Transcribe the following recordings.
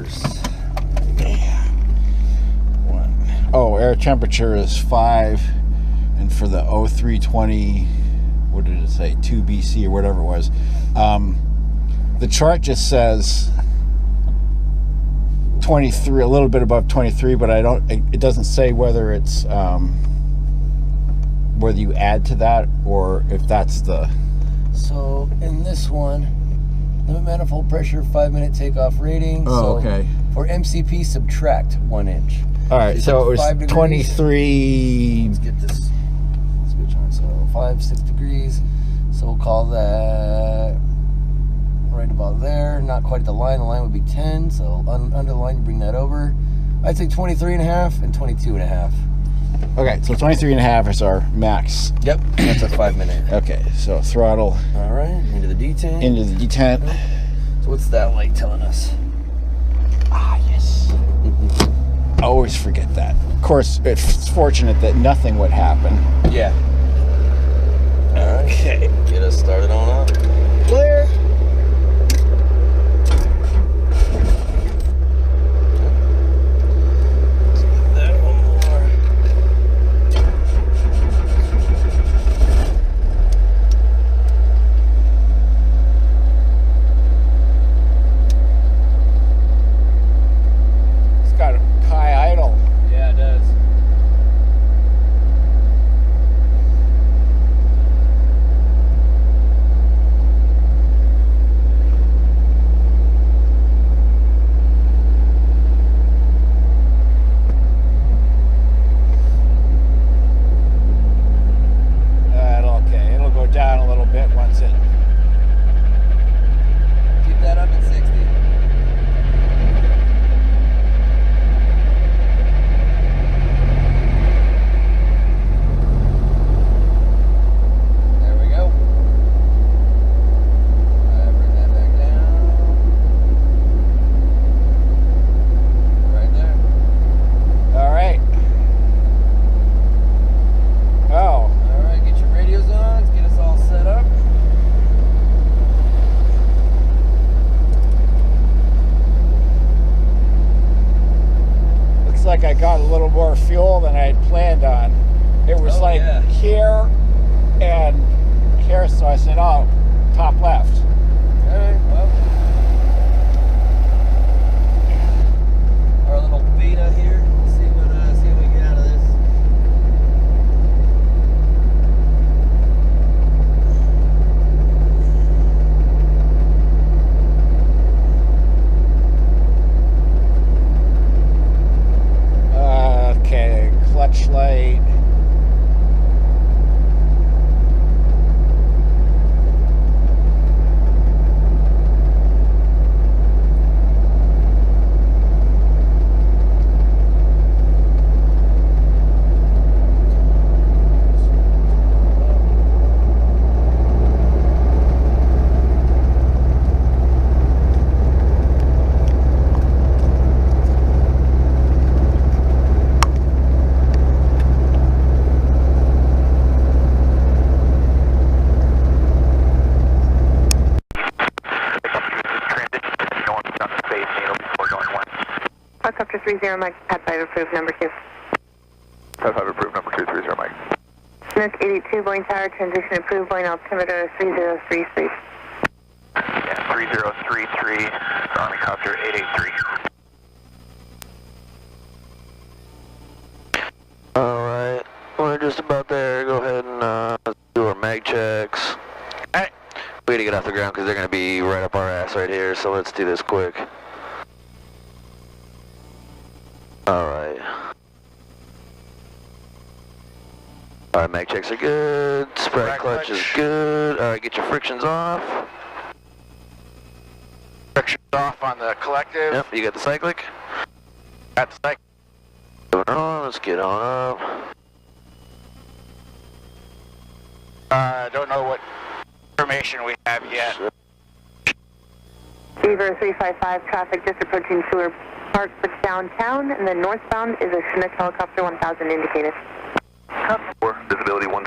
temperatures. Oh, air temperature is 5, and for the 0320, what did it say, 2 BC or whatever it was, the chart just says 23, a little bit above 23, but it doesn't say whether it's whether you add to that or if that's the... So in this one, limit manifold pressure, 5-minute takeoff rating. Oh, so okay. For MCP, subtract 1 inch. All right, so it was 23. Let's get this switch on. So 5, 6 degrees. So we'll call that right about there. Not quite at the line. The line would be 10. So under the line, you bring that over. I'd say 23.5 and 22.5. Okay, so 23.5 is our max. Yep, that's a 5-minute. Okay, so throttle. All right, into the detent. Into the detent. So what's that light telling us? Ah, yes. I always forget that. Of course, it's fortunate that nothing would happen. Yeah. All right. Okay. Get us started on up. Clear. Down a little bit once it... Keep that up at 60. There we go. Bring that back down. Right there. All right. Oh. All right, get your radios on. Get us all set up. Looks like I got a little more fuel than I had planned on. It was here and here, so I said, oh, top left. All right, well. Our little beta here. See what we get out of this. Okay, clutch light. Helicopter 30 Mike, Pad 5 approved, number 2. Pad 5 approved, number 230 Mike. Smith 82, Boeing Tower, transition approved, Boeing altimeter 3033. Yeah, 3033, Army Copter 883. Alright, we're just about there. Go ahead and do our mag checks. Alright, we gotta get off the ground because they're gonna be right up our ass right here, so let's do this quick. Alright. Alright, mag checks are good. Spread clutch is good. Alright, get your frictions off. Frictions off on the collective. Yep, you got the cyclic? Got the cyclic. Going on, let's get on up. Don't know what information we have yet. Beaver 355, traffic just approaching Sewer Park downtown, and then northbound is a Schmidt helicopter 1000 indicated. Visibility 10,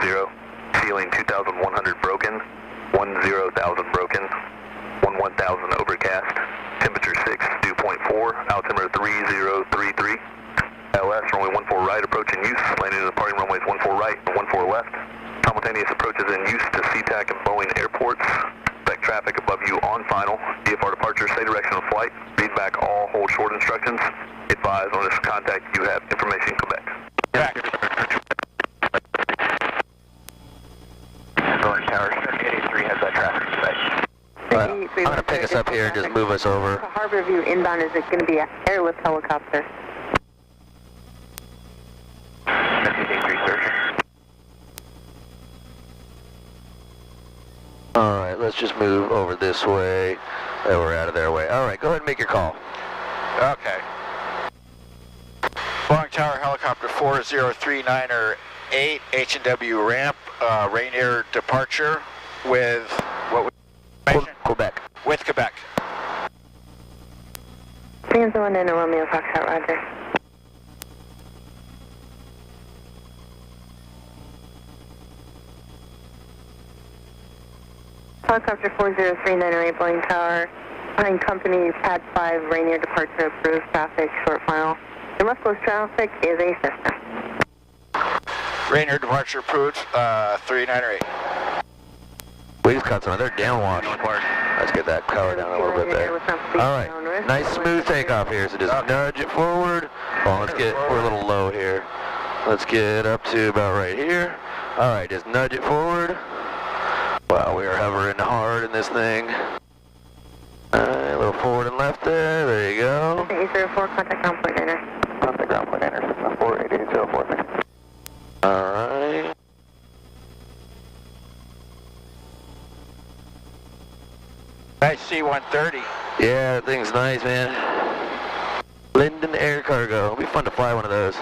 ceiling 2,100 broken, 10,000 broken, 11,000 overcast, temperature 6, dew 1.4, altimeter 3033. LS, runway 14 right, approaching use, landing in the departing runways 14 right and 14 left. Simultaneous approaches in use to SeaTac and Boeing airports. Expect traffic above you on final. VFR departure, say direction of flight. Read back all hold short instructions. Advise on this contact you have information Quebec. Boeing Tower 883 has that traffic Quebec. I'm going to pick us up here and just move us over. Harbor View inbound is going to be an airlift helicopter. Alright, let's just move over this way. And we're out of their way. Alright, go ahead and make your call. Okay. Boeing Tower Helicopter 40398, H&W ramp, Rainier departure with what was Quebec. with Quebec. Transit 1 and Romeo Foxtrot, roger. Helicopter 40398 Boeing Tower, behind company pad 5, Rainier departure approved, traffic, short final. Your left close traffic is a Cessna. Rainier departure approved, 398. We just caught some of their downwash. Let's get that power down a little bit there. Alright, nice smooth takeoff here, so just nudge it forward. Oh, we're a little low here. Let's get up to about right here. Alright, just nudge it forward. Wow, we are hovering hard in this thing. Alright, a little forward and left there you go. 804, contact ground point enter. Contact ground point enter, 694-8804. Alright. Nice C-130. Yeah, that thing's nice, man. Linden Air Cargo. It'll be fun to fly one of those.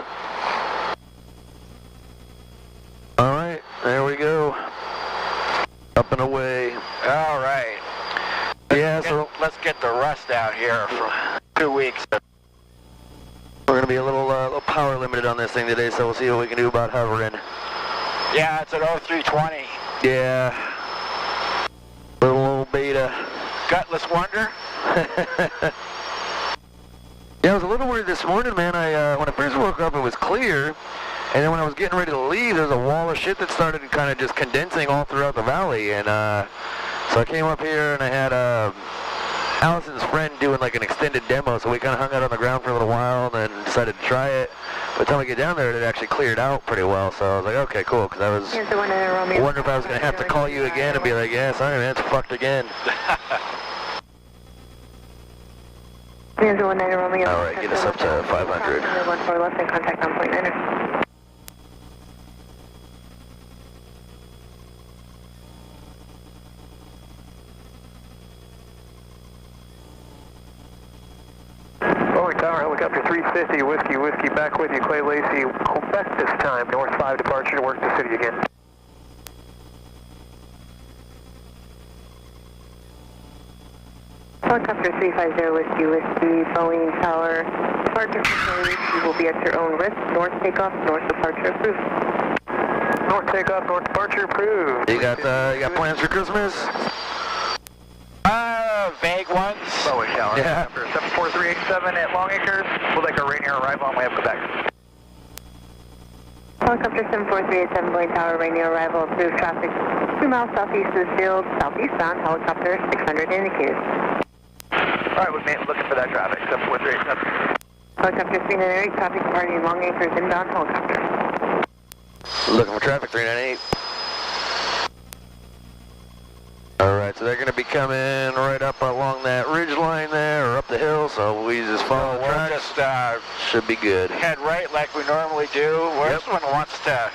Alright, there we go. Up and away. All right. Yeah, so Let's get the rust out here for 2 weeks. we're going to be a little power limited on this thing today, so we'll see what we can do about hovering. Yeah, it's an 0320. Yeah. Little old beta. Gutless wonder. Yeah, I was a little worried this morning, man. When I first woke up, it was clear. And then when I was getting ready to leave, there was a wall of shit that started kind of just condensing all throughout the valley. And so I came up here and I had Allison's friend doing like an extended demo. So we kind of hung out on the ground for a little while and then decided to try it. By the time we get down there, it had actually cleared out pretty well. So I was like, okay, cool. Because I was wondering if I was going to have to call you again and be like, yeah, sorry, man, it's fucked again. Alright, get us up to 500. 14 left and contact ground point enter. Boeing Tower, helicopter 350, whiskey, back with you, Clay Lacy, Quebec this time, north 5 departure to work the city again. Helicopter 350 whiskey, Boeing Tower, departure facility, you will be at your own risk, north takeoff, north departure approved. North takeoff, north departure approved. You got plans for Christmas? Vague ones. Boeing Tower, Yeah. number 74387 at Long Acres. We'll make a Rainier arrival on way up Quebec. Helicopter 74387 Boeing Tower, Rainier arrival, approved traffic 2 miles southeast of the field, southeastbound, helicopter 600 indicated. Alright, looking for that traffic, 74387. Helicopter 398, traffic departing Long Acres inbound helicopter. Looking for traffic, 398. Alright, so they're going to be coming right up along that ridge line there, or up the hill, so we just follow the We'll tracks. just Should be good. head right like we normally do. Well, Yep. This one wants to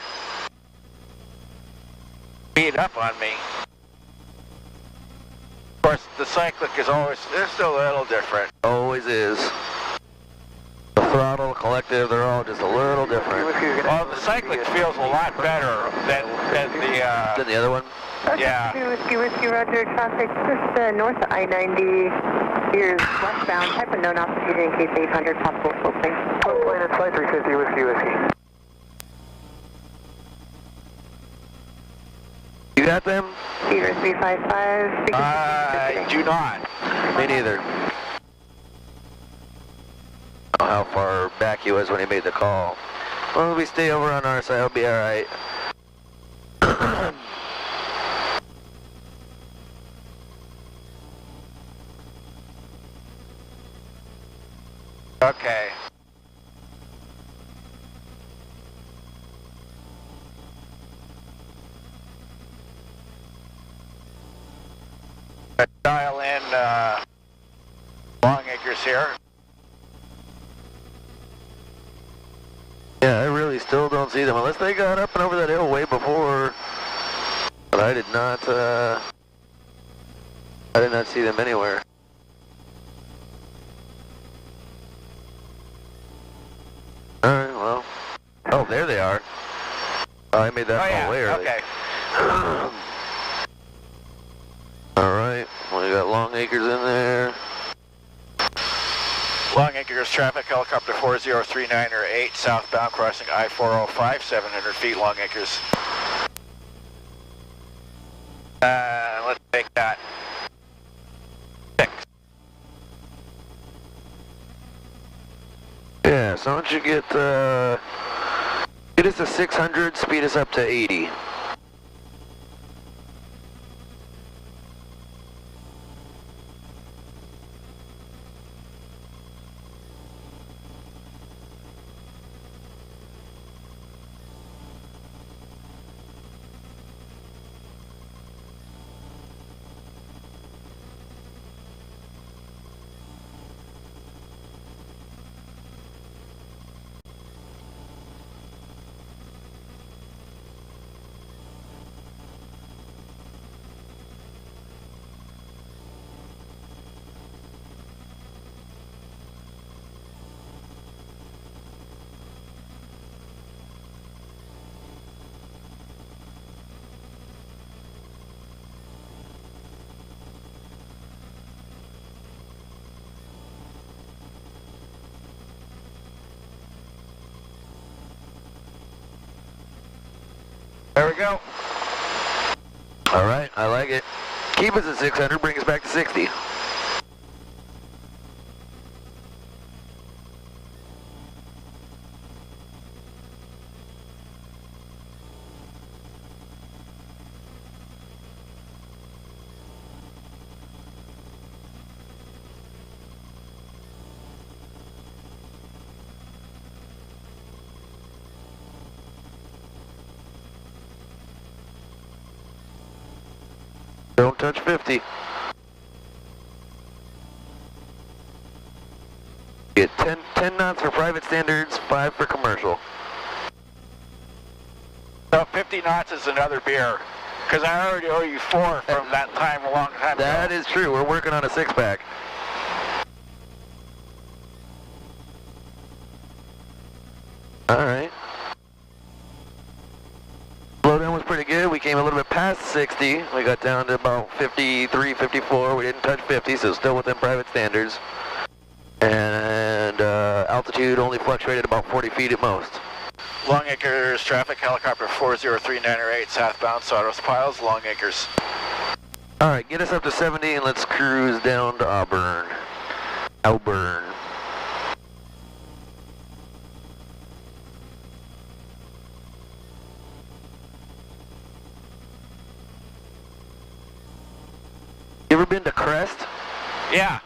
beat up on me. Of course, the cyclic is always just a little different. Always is. The throttle, the collective, they're all just a little different. Well, the cyclic feels a lot better than the, Then the other one? yeah. Whiskey, roger, traffic just north of I-90, here's westbound, type of known altitude in case 800, possible sloping. Plane at flight 350, whiskey. You got them? Cedar 355. I do not. Me neither. he was when he made the call. Well, if we stay over on our side, I'll be alright. Okay. Dial in Long Acres here. Yeah, I really still don't see them, unless they got up and over that hill way before. But I did not see them anywhere. Alright, well. Oh, there they are. Oh, I made that call way early. Okay. Alright, well, we got Long Acres in there. Long Acres traffic, helicopter 40398, southbound crossing I-405, 700 feet, Long Acres. Let's take that. 6. Yeah, so why don't you get us to 600, speed us up to 80. There we go. Alright, I like it. Keep us at 600, bring us back to 60. Don't touch 50. Get 10 knots for private standards, 5 for commercial. So 50 knots is another beer, because I already owe you 4 from that time a long time ago. That is true, we're working on a 6-pack. Alright. Slowdown was pretty good. We came a little bit past 60. We got down to about 53, 54. We didn't touch 50, so still within private standards. And altitude only fluctuated about 40 feet at most. Long Acres traffic, helicopter 40398, southbound Sawdust Piles, Long Acres. Alright, get us up to 70 and let's cruise down to Auburn. Auburn. You ever been to Crest? Yeah.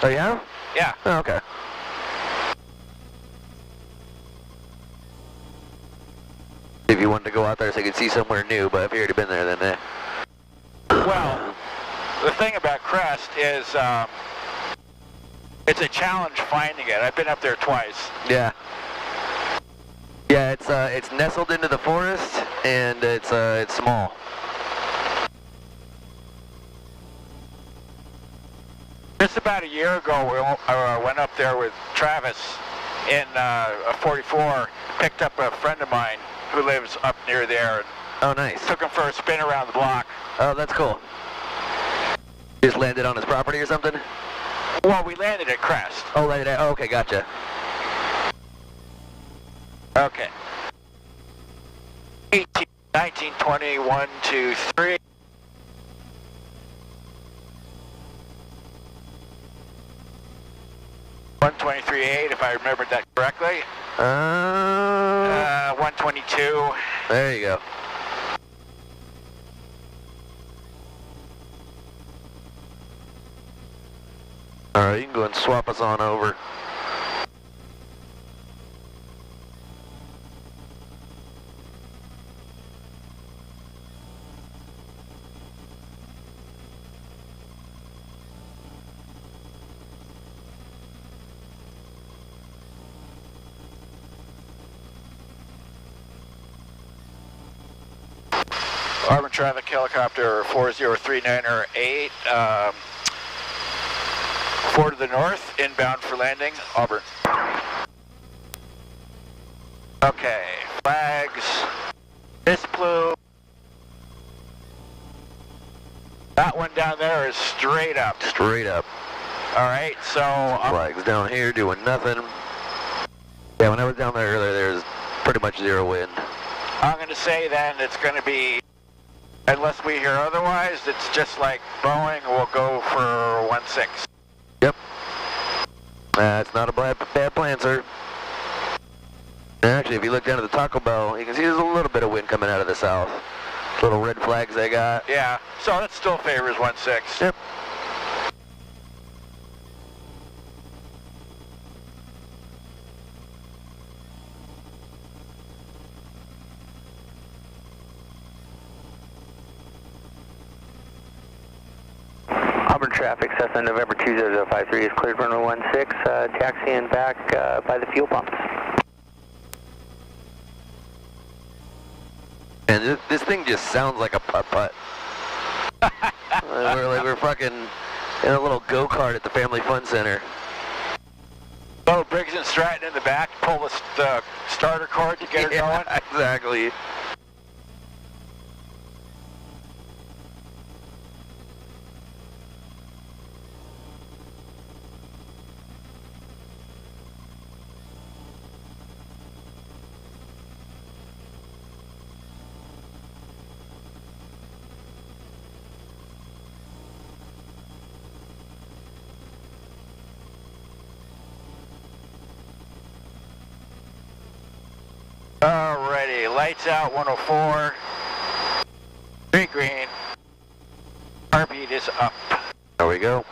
Oh yeah? Yeah. Oh, okay. If you wanted to go out there so you could see somewhere new, but if you already been there, then Well, the thing about Crest is it's a challenge finding it. I've been up there twice. yeah. Yeah, it's nestled into the forest and it's small. Just about a year ago, I went up there with Travis in a 44, picked up a friend of mine who lives up near there, and Oh, nice. took him for a spin around the block. Oh, that's cool. Just landed on his property or something? Well, we landed at Crest. Oh, landed at, oh, okay, gotcha. Okay. 18, 19, 20, 1, 2, 3. 4038, if I remembered that correctly. 122. There you go. All right, you can go and swap us on over. Auburn traffic helicopter 40398, 4 to the north, inbound for landing, Auburn. Okay, flags, this blue. That one down there is straight up. Straight up. All right, so Flags down here doing nothing. Yeah, when I was down there earlier, there's pretty much zero wind. I'm going to say then it's going to be, unless we hear otherwise, it's just like Boeing will go for 16. Yep. That's not a bad plan, sir. And actually, if you look down at the Taco Bell, you can see there's a little bit of wind coming out of the south. Little red flags they got. Yeah, so that still favors 16. Yep. Auburn traffic, Cessna November 20053 is cleared runway 16, taxiing back by the fuel pumps. And this thing just sounds like a putt-putt. we're fucking in a little go-kart at the Family Fun Center. Oh, Briggs and Stratton in the back, pull the starter cord to get her going. Exactly. Alrighty, lights out 104. Green. Heartbeat is up. There we go.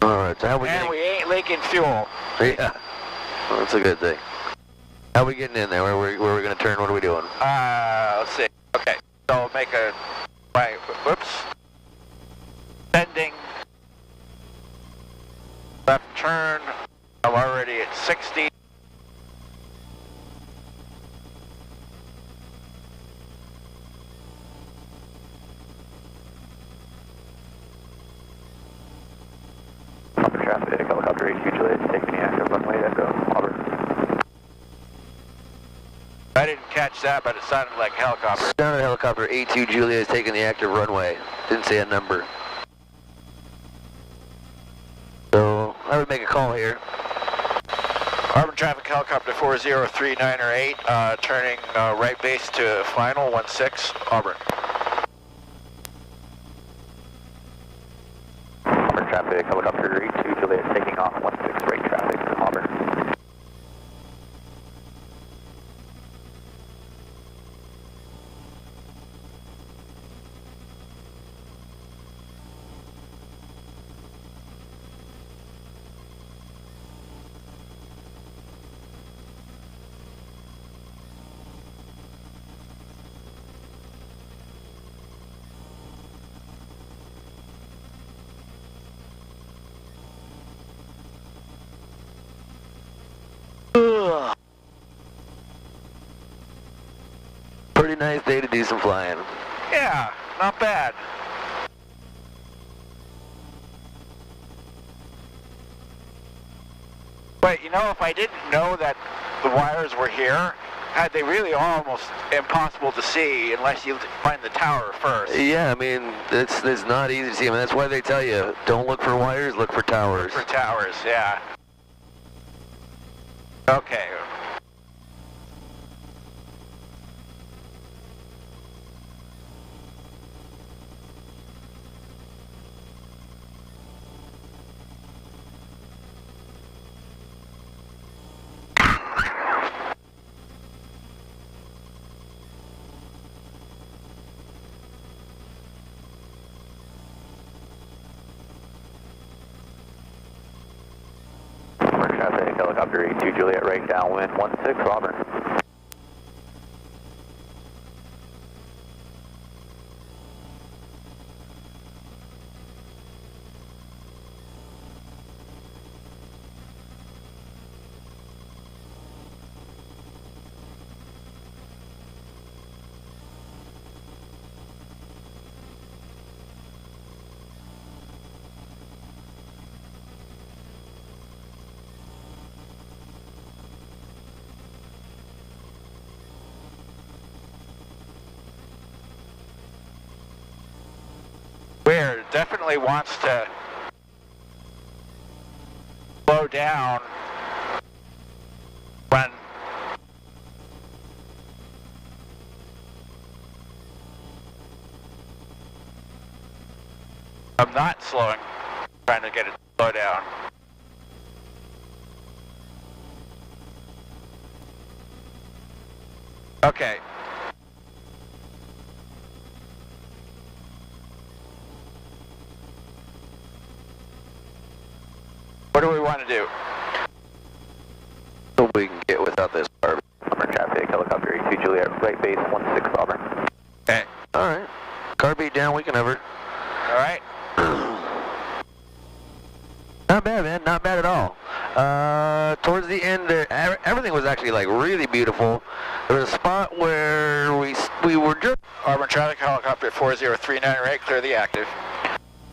Alright, so how we And getting... we ain't leaking fuel. Yeah. Well, that's a good thing. How we getting in there? Where we going to turn? What are we doing? Let's see. Okay, so make a, right, whoops. Sending. Left turn. I'm already at 60. Auburn traffic, helicopter 82 Juliet, taking the active runway Echo, Auburn. I didn't catch that, but it sounded like a helicopter. Sounded helicopter A2 Julia is taking the active runway. Didn't say a number. So I would make a call here. Auburn traffic helicopter 40398, turning right base to final 16, Auburn. Auburn traffic, helicopter 82 Juliet, taking off 16 right traffic, Auburn. Pretty nice day to do some flying. Yeah, not bad. But you know, if I didn't know that the wires were here, they really are almost impossible to see unless you find the tower first. Yeah, I mean, it's not easy to see. I mean, that's why they tell you, don't look for wires, look for towers. For towers, yeah. Okay. traffic, helicopter 82 Juliet, right downwind 16 Auburn. Weird. Definitely wants to slow down when I'm not slowing, trying to get it to slow down. Okay. What do we want to do? So we can get without this car. Auburn traffic, helicopter 82 Juliet, right base 16 Auburn. Okay. Alright. Car beat down, we can have her. All right. Not bad, man. Not bad at all. Towards the end there, everything was actually like really beautiful. There was a spot where we were just Auburn traffic helicopter 4039 clear the active.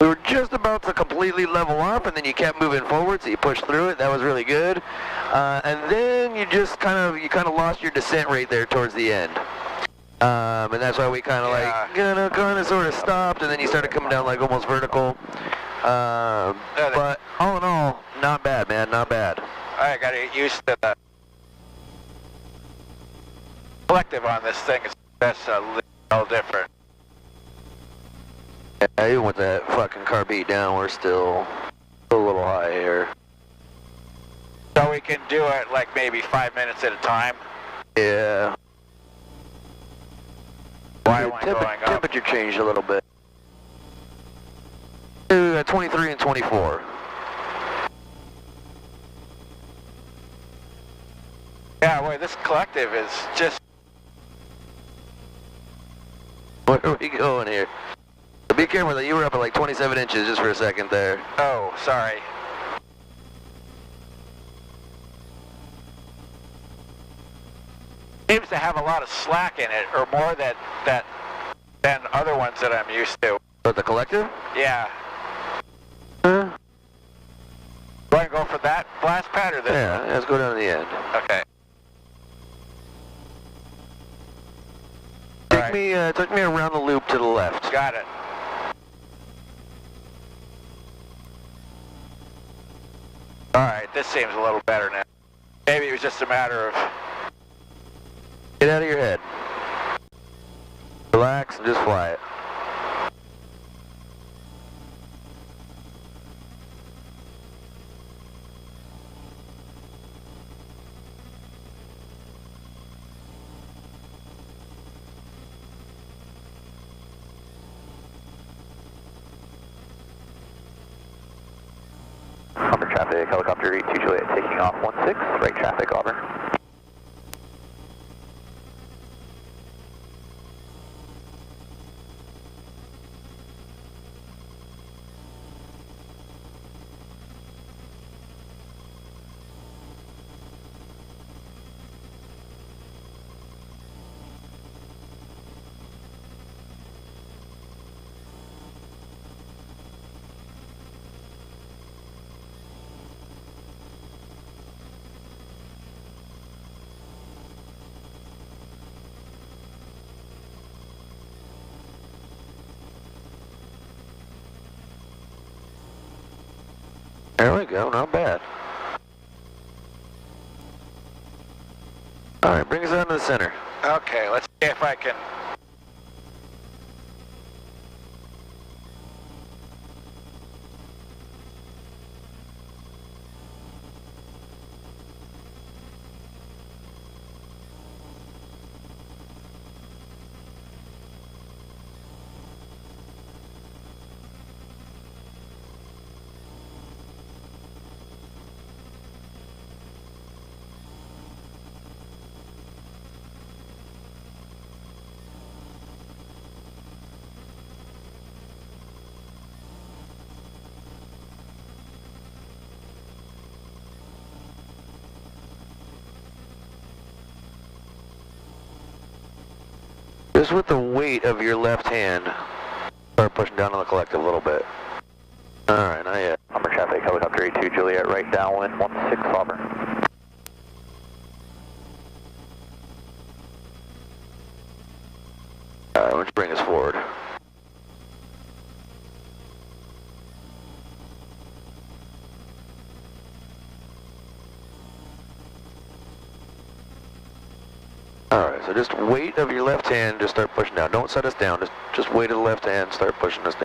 we were just about to completely level up, and then you kept moving forward, so you pushed through it. That was really good. And then you just kind of lost your descent rate there towards the end. And that's why we kind of sort of stopped, and then you started coming down like almost vertical. But all in all, not bad, man, not bad. I gotta get used to the collective on this thing. That's a little different. Yeah, even with that fucking car beat down, we're still a little high here. So we can do it like maybe 5 minutes at a time. Yeah. Why am I going up? Temperature changed a little bit. 23 and 24. Yeah, boy, this collective is just... Where are we going here? Be careful that you were up at like 27 inches just for a second there. Oh, sorry. Seems to have a lot of slack in it, or more than other ones that I'm used to. But the collective? Yeah. Huh? Do I go for that blast pad or this? Yeah, let's go down to the end. Okay. Take me around the loop to the left. Got it. Alright, this seems a little better now. Maybe it was just a matter of... Get out of your head. Relax and just fly it. Auburn traffic, helicopter 82 Juliet, taking off 16, right traffic, Auburn. There we go, not bad. Alright, bring us down to the center. Okay, let's see if I can... Just with the weight of your left hand, start pushing down on the collective a little bit. Alright, not yet. Hummer traffic, helicopter 82 Juliet, right downwind, 16 Auburn. Alright, let's bring us forward. Alright, so just weight of your left hand, just start pushing down. Don't set us down, just weight of the left hand, start pushing us down.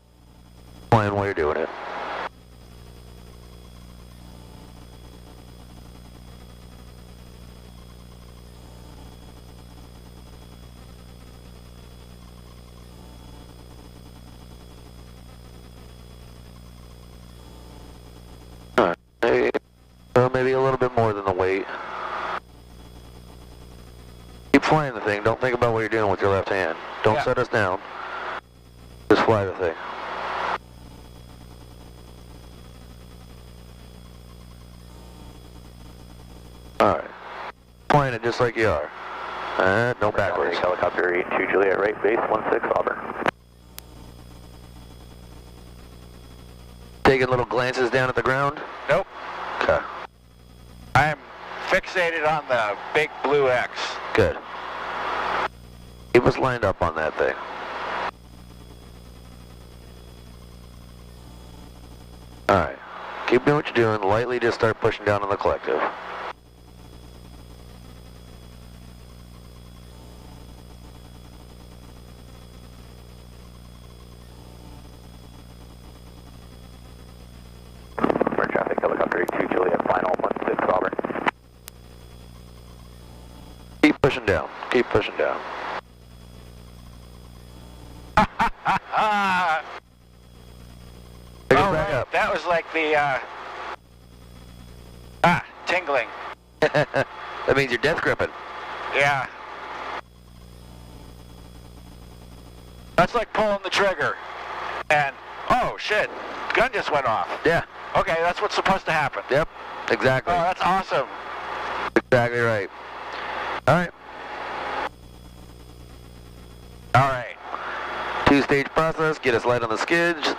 Plan while you're doing it. Alright, maybe a little bit more than the weight. Keep flying the thing, don't think about what you're doing with your left hand. Don't set us down. Just fly the thing. Alright. Flying it just like you are. No backwards. Helicopter 82 Juliet, right base, 16 Auburn. Taking little glances down at the ground? Nope. Okay. I'm fixated on the big blue X. Good. Keep us lined up on that thing. Alright. Keep doing what you're doing. Lightly just start pushing down on the collective. Hummer traffic, helicopter 82 Juliet, final, 16 Auburn. Keep pushing down. Keep pushing down. Pick us back up. That was like the, tingling. That means you're death gripping. Yeah. That's like pulling the trigger. And, oh shit, gun just went off. Yeah. Okay, that's what's supposed to happen. Yep. Exactly. Oh, that's awesome. Exactly right. Alright. Alright. Two-stage process. Get us light on the skids.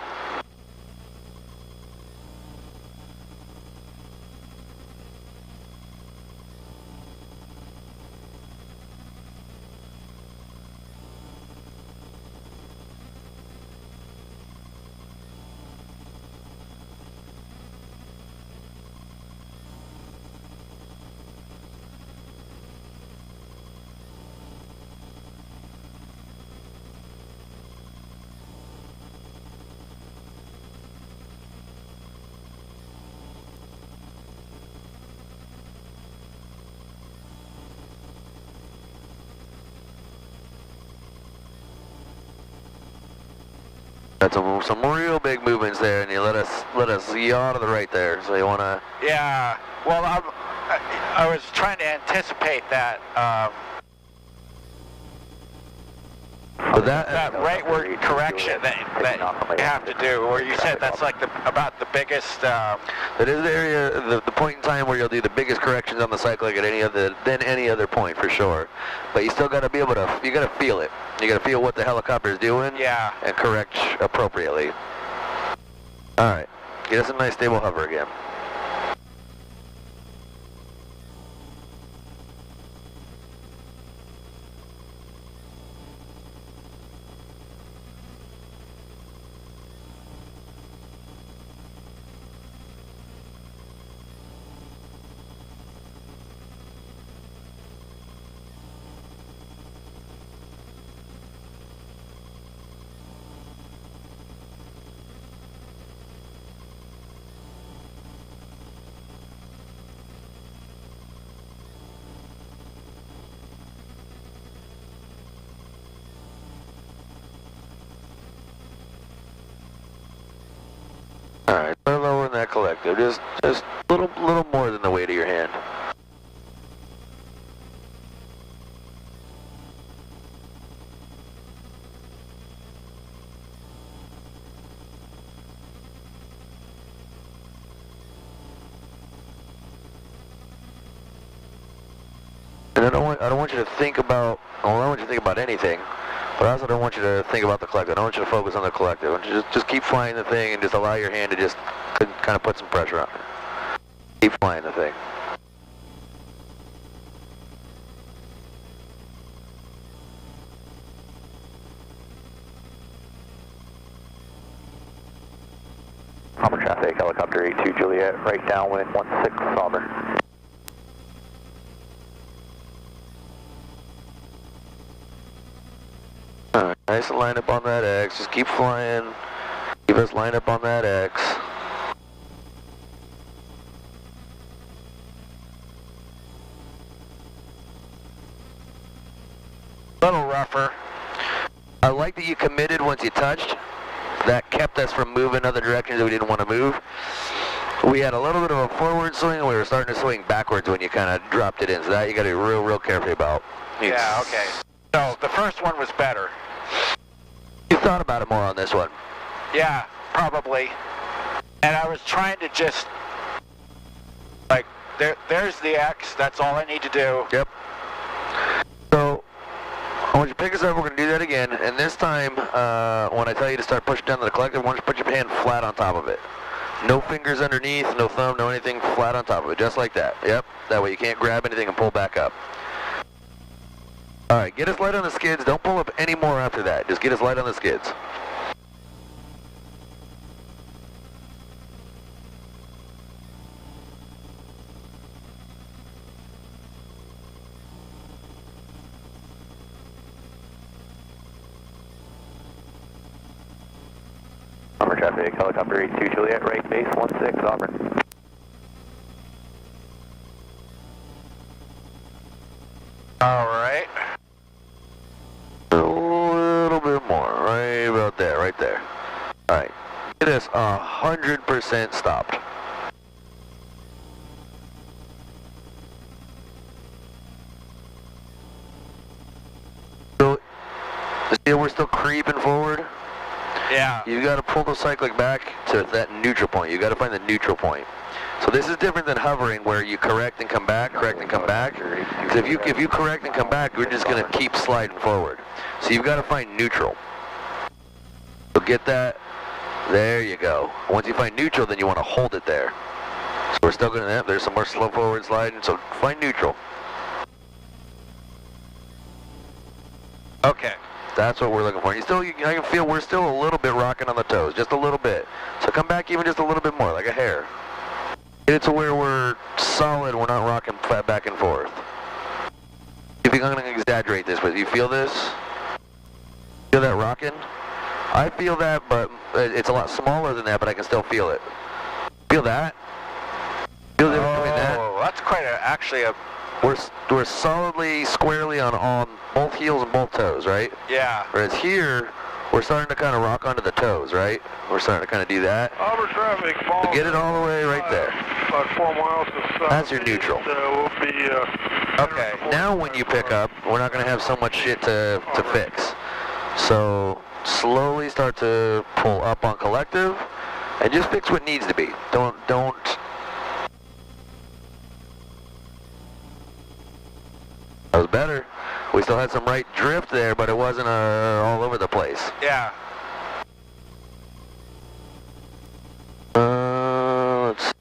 Got some real big movements there, and you let us yaw to the right there. So you wanna? Yeah. Well, I was trying to anticipate that. That rightward correction that you have to do, where you said that's like about the biggest. That is the area, the point in time where you'll do the biggest corrections on the cyclic at any other point for sure. But you still got to be able to, you got to feel it. You got to feel what the helicopter is doing. Yeah. And correct appropriately. All right, get us a nice stable hover again. All right, start lowering that collective. Just little more than the weight of your hand. And I don't want you to think about. Well, I don't want you to think about anything. But I also don't want you to think about the collective. I don't want you to focus on the collective. I want you to just keep flying the thing and just allow your hand to just kind of put some pressure on it. Keep flying the thing. Hummer traffic, helicopter 82 Juliet, right downwind 16 Auburn. Alright, nice and line up on that X. Just keep flying. Keep us lined up on that X. A little rougher. I like that you committed once you touched. That kept us from moving other directions that we didn't want to move. We had a little bit of a forward swing, and we were starting to swing backwards when you kind of dropped it in. So that you got to be real, real careful about. Yeah, okay. So the first one was better. You thought about it more on this one. Yeah, probably. And I was trying to just, like, there's the X. That's all I need to do. Yep. So I want you to pick us up. We're going to do that again. And this time, when I tell you to start pushing down to the collective, I want you to put your hand flat on top of it. No fingers underneath, no thumb, no anything, flat on top of it, just like that. Yep. That way you can't grab anything and pull back up. All right, get us light on the skids. Don't pull up any more after that. Just get us light on the skids. Hummer traffic, helicopter 82 Juliet, right base 16 Auburn. All right. A little bit more, right about there, right there. All right, get us 100% stopped. So, see, we're still creeping forward. Yeah. You got to pull the cyclic back to that neutral point. You got to find the neutral point. So this is different than hovering, where you correct and come back, correct and come back. Because if you correct and come back, we're just going to keep sliding forward. So you've got to find neutral. So get that. There you go. Once you find neutral, then you want to hold it there. So we're still going to. There's some more slow forward sliding. So find neutral. Okay. That's what we're looking for. I can feel we're still a little bit rocking on the toes, just a little bit. So come back even just a little bit more, like a hair. Get it to where we're solid, we're not rocking back and forth. If you're going to exaggerate this, but you feel this? Feel that rocking? I feel that, but it's a lot smaller than that, but I can still feel it. Feel that? Feel the difference between that? Oh, that's quite actually a... We're solidly, squarely on both heels and both toes, right? Yeah. Whereas here, we're starting to kind of rock onto the toes, right? We're starting to kind of do that. Auburn traffic, fall. So get it all the way right there. About 4 miles to south. That's your neutral. We'll be, Okay. Now when you pick up, we're not going to have so much shit to fix. So slowly start to pull up on collective and just fix what needs to be. Don't. That was better. We still had some right drift there, but it wasn't all over the place. Yeah. Let's see.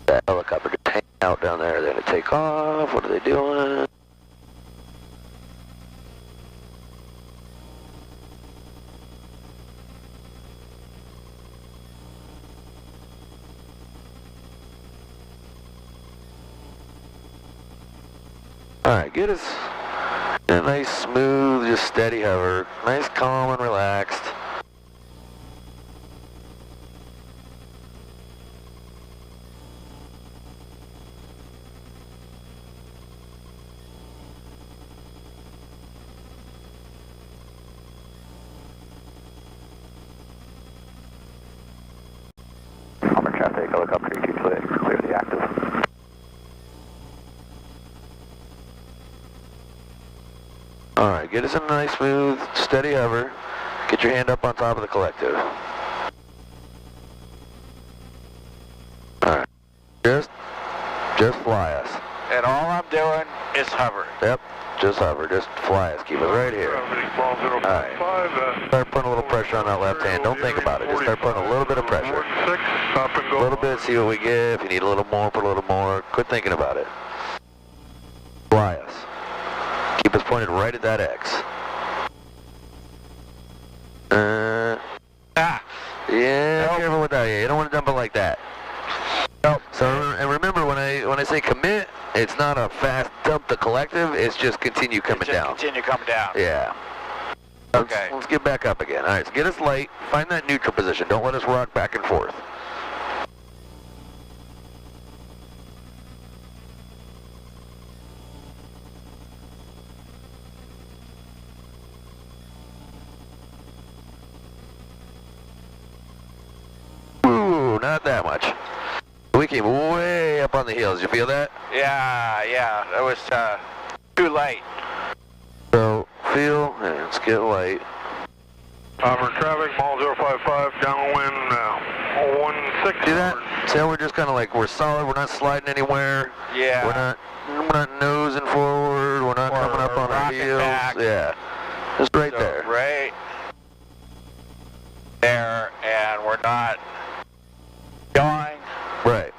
That helicopter just hanging out down there. They're going to take off. What are they doing? Alright, get us a nice, smooth, just steady hover. Nice, calm, and relaxed. Hummer traffic, helicopter 82 Juliet, clear the active. Alright, get us in a nice, smooth, steady hover. Get your hand up on top of the collective. Alright. Just fly us. And all I'm doing is hover. Yep, just hover. Just fly us. Keep it right here. Traffic ball 055. Start putting a little pressure on that left hand. Don't think about it. Just start putting a little bit of pressure. 16, stop and A go. little bit, see what we get. If you need a little more, put a little more. Quit thinking about it. Fly us. Keep us pointed right at that X. Yeah, Nope. careful with that. You don't want to dump it like that. Nope. So and remember, when I say commit, it's not a fast dump the collective. It's just continue coming Just down. continue coming down. Yeah. Okay. Let's get back up again. All right, so get us light. Find that neutral position. Don't let us rock back and forth. Ooh, not that much. We came way up on the hills. You feel that? Yeah, that was too light. So feel, and let's get light. Auburn traffic, mall 055, downwind 16. See that? See how we're just kind of like, we're solid, we're not sliding anywhere. Yeah. We're not nosing forward, we're not Or coming up on our rocking heels. back. Yeah. Just right So, there. Right there, and we're not going. Right.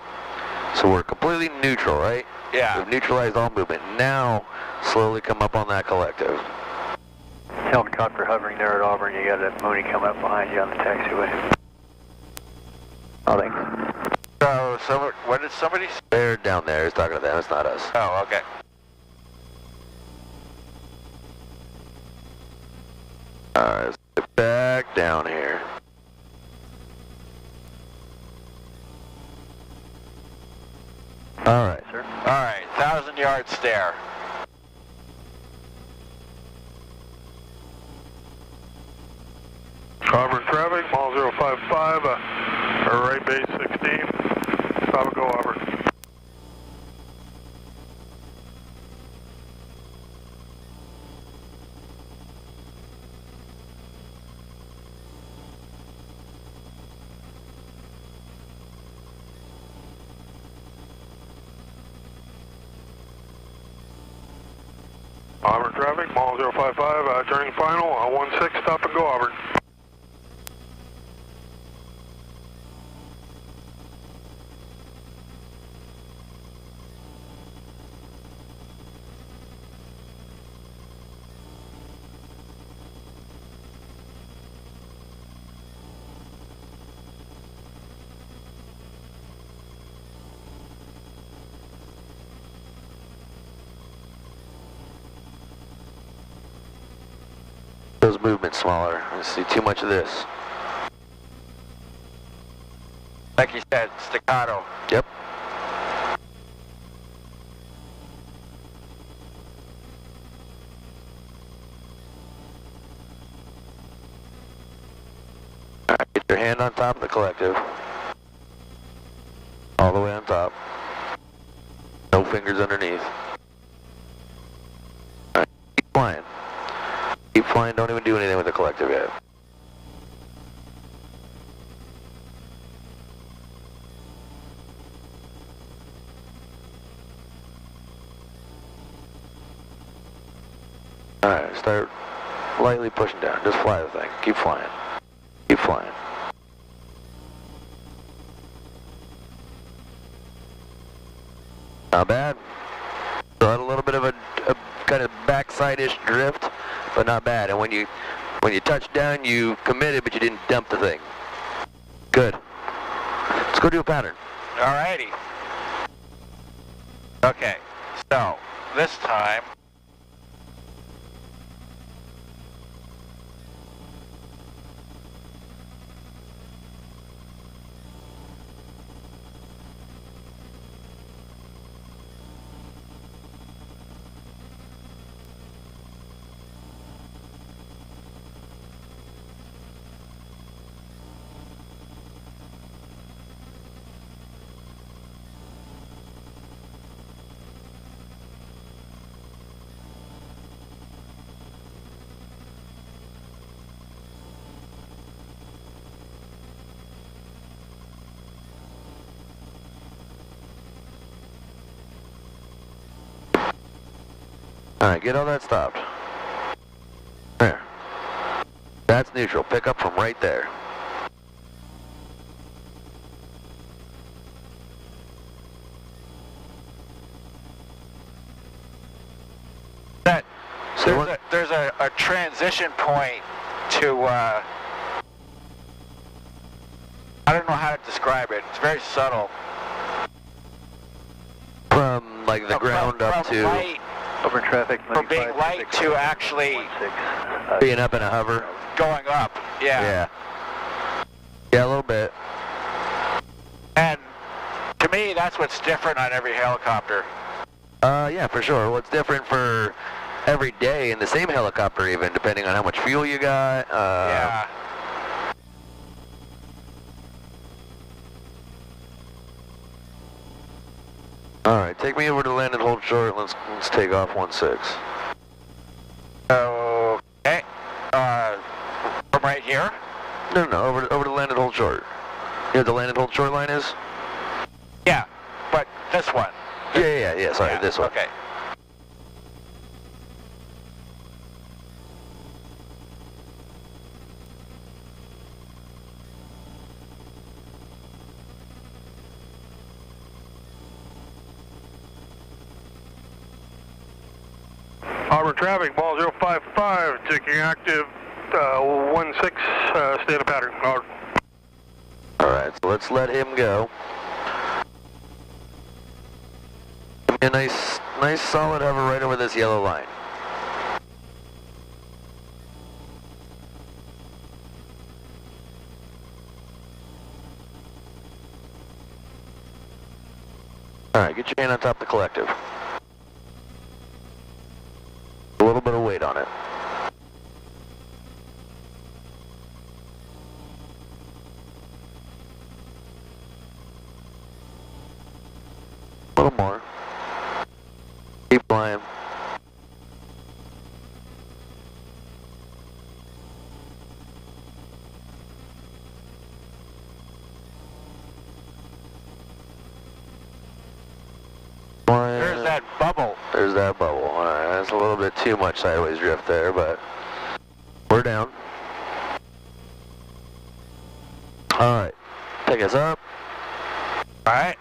So we're completely neutral, right? Yeah. We've neutralized all movement. Now, slowly come up on that collective. Helicopter hovering there at Auburn. You got a Mooney coming up behind you on the taxiway. Oh, thanks. So, what did somebody say? They're down there. He's talking to them. It's not us. Oh, okay. Alright, let's get back down here. Alright, sir. All right, 1,000-yard stare. Auburn traffic, mall 055, right base 16. Stop and go, Auburn. Auburn traffic, mall 055, turning final, 16, stop and go, Auburn. Those movements smaller. I see too much of this. Like you said, staccato. Yep. Alright, get your hand on top of the collective. All the way on top. No fingers underneath. Alright, keep flying. Keep flying, don't even do anything with the collective yet. Alright, start lightly pushing down. Just fly the thing. Keep flying. Keep flying. Not bad. So had a little bit of a kind of backside-ish drift, but not bad. And when you touched down, you committed, but you didn't dump the thing. Good. Let's go do a pattern. All righty. Okay, so this time, Alright, get all that stopped. There. That's neutral. Pick up from right there. There's a transition point to, I don't know how to describe it. It's very subtle. From like the ground up to light, Over traffic. from being light to actually being up in a hover. going up. Yeah. Yeah, a little bit. And to me, that's what's different on every helicopter. Yeah, for sure. Well, it's different for every day in the same helicopter, even depending on how much fuel you got. Yeah. All right, take me over to land and hold short. Let's take off 16. Okay. From right here? No, over to land and hold short. You know what the land and hold short line is? Yeah, but this one. Yeah. Sorry, Yeah, this one. Okay. Auburn traffic, ball 055, taking active 16, stay in a pattern. All right, so let's let him go. Give me a nice solid hover right over this yellow line. All right, get your hand on top of the collective. A little bit of weight on it. A little more. Keep flying. There's that bubble. There's that bubble. All right, that's a little bit too much sideways drift there, but we're down. All right, take us up. All right.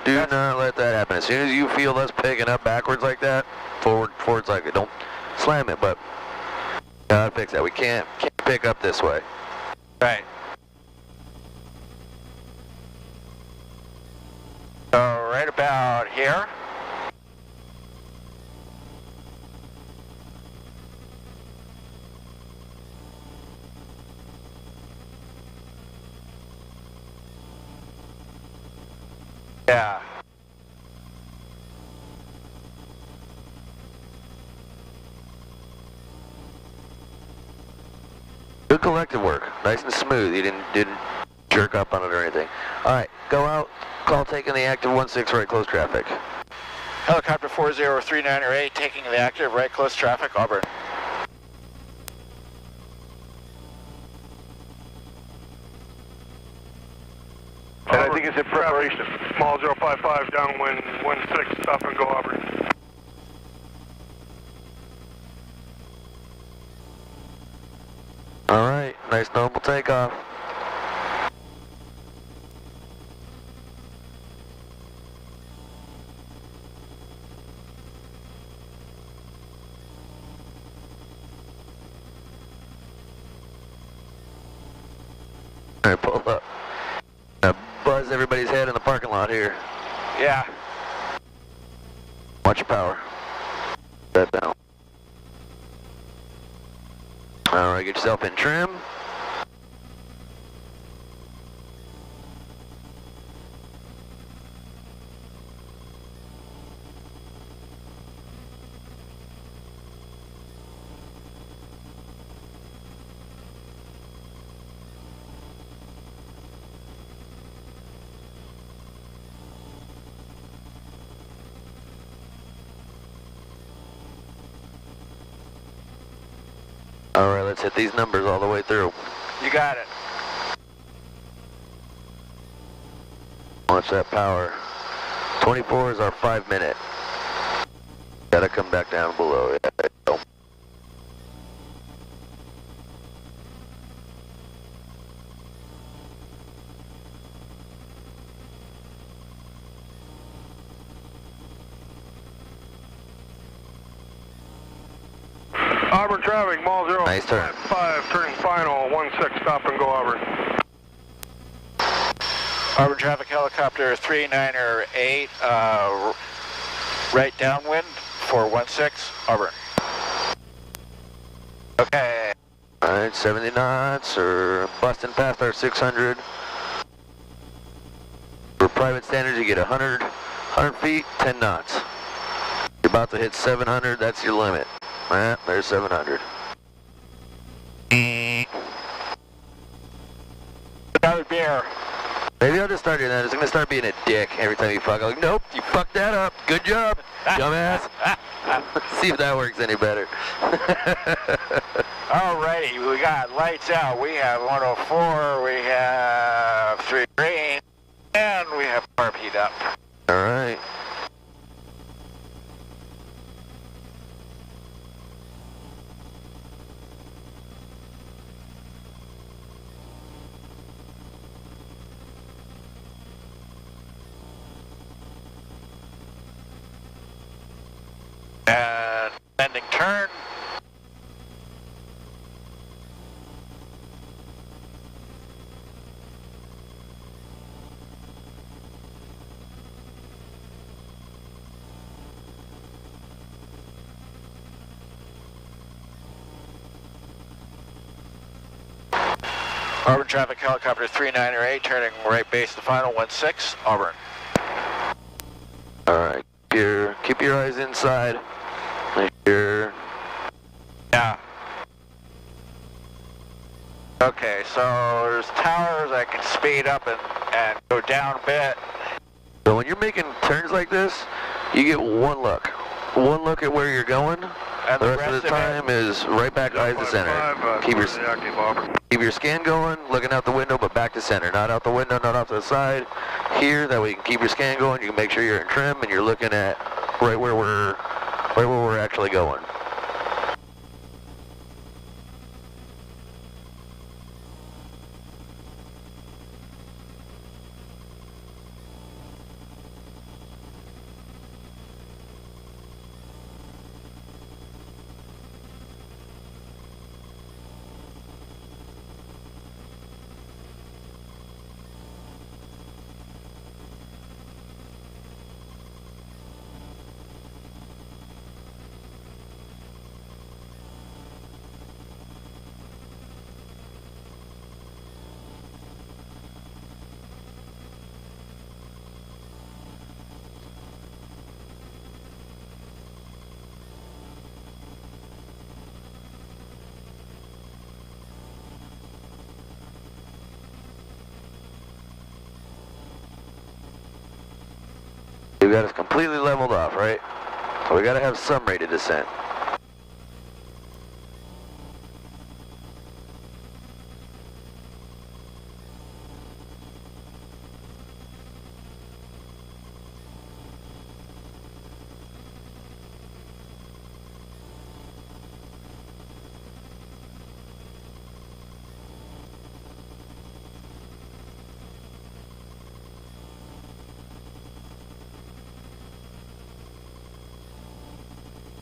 Do not let that happen. As soon as you feel us picking up backwards like that, forwards like it. Don't slam it, but gotta fix that. We can't pick up this way. Right. So right about here. Yeah. Good collective work. Nice and smooth. You didn't jerk up on it or anything. All right, go out. Call taking the active 16 right close traffic. Helicopter 403908 taking the active right close traffic, Auburn. And I think it's in preparation. Mall 055, downwind 16, stop and go Auburn. All right, nice normal takeoff. All right, pull up. Buzz everybody's head in the parking lot here. Yeah. Watch your power. That down. All right, get yourself in trim. All right, let's hit these numbers all the way through. You got it. Watch that power. 24 is our 5 minute. Gotta come back down below. Yeah, there you go. Auburn traffic, mall 0. Nice turn. 5, turn final, 16, stop and go Auburn. Auburn traffic helicopter 398, right downwind for 16, Auburn. Okay. All right, 70 knots or busting past our 600. For private standards, you get 100 feet, 10 knots. You're about to hit 700, that's your limit. There's 700. Another beer. Maybe I'll just start doing that. It's gonna start being a dick every time you fuck. I'm like, nope, you fucked that up. Good job, dumbass. See if that works any better. Alrighty, we got lights out. We have 104, we have 3 green, and we have carb heat up. All right. And ending turn. Auburn traffic helicopter 398 turning right base to final 16, Auburn. All right. Keep your eyes inside. Make sure. Yeah. Okay, so there's towers I can speed up and go down a bit. So when you're making turns like this, you get one look. One look at where you're going. And The rest of the time is right back eyes to center. Keep your scan going, looking out the window, but back to center. Not out the window, not off to the side. Here, that way you can keep your scan going. You can make sure you're in trim and you're looking at right where we're actually going. We've got us completely leveled off, right? So we got to have some rate of descent.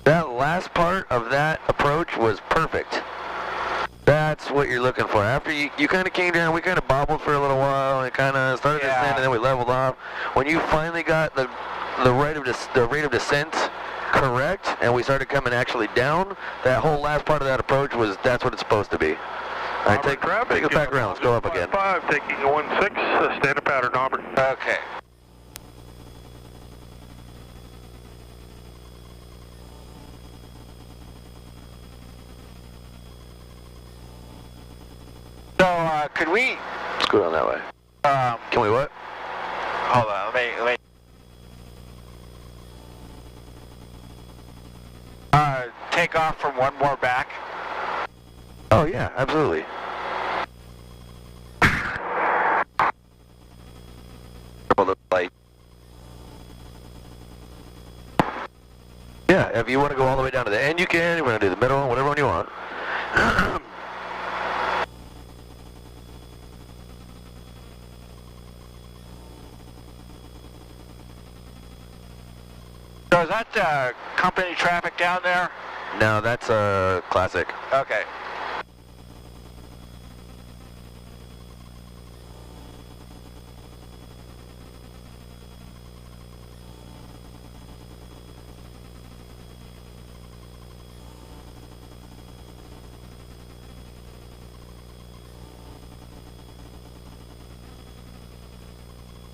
That last part of that approach was perfect. That's what you're looking for. After you kind of came down, we kind of bobbled for a little while and kind of started descent, and then we leveled off. When you finally got the rate of descent correct, and we started coming actually down, that whole last part of that approach that's what it's supposed to be. All right, take us back around. Let's go up again. 5, taking 16, standard pattern, Auburn. Okay. So, could we... Let's go down that way. Can we what? Hold on, let me... take off from one more back. Oh, yeah, absolutely. The light. Yeah, if you want to go all the way down to the end, you can. You want to do the middle one, whatever one you want. So is that company traffic down there? No, that's a classic. Okay.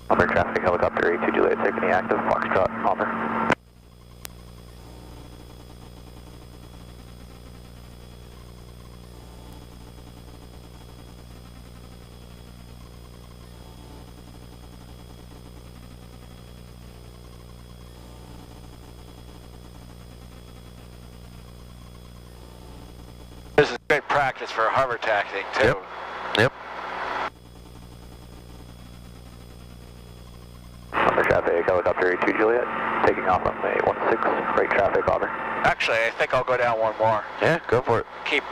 Auburn traffic, helicopter A2 Juliet, taking the active, Foxtrot, Auburn. This is great practice for hover taxiing too. Yep. Yep. Auburn traffic, helicopter A2 Juliet, taking off on the 16, right traffic, Auburn. Actually, I think I'll go down one more. Yeah, go for it. Keep,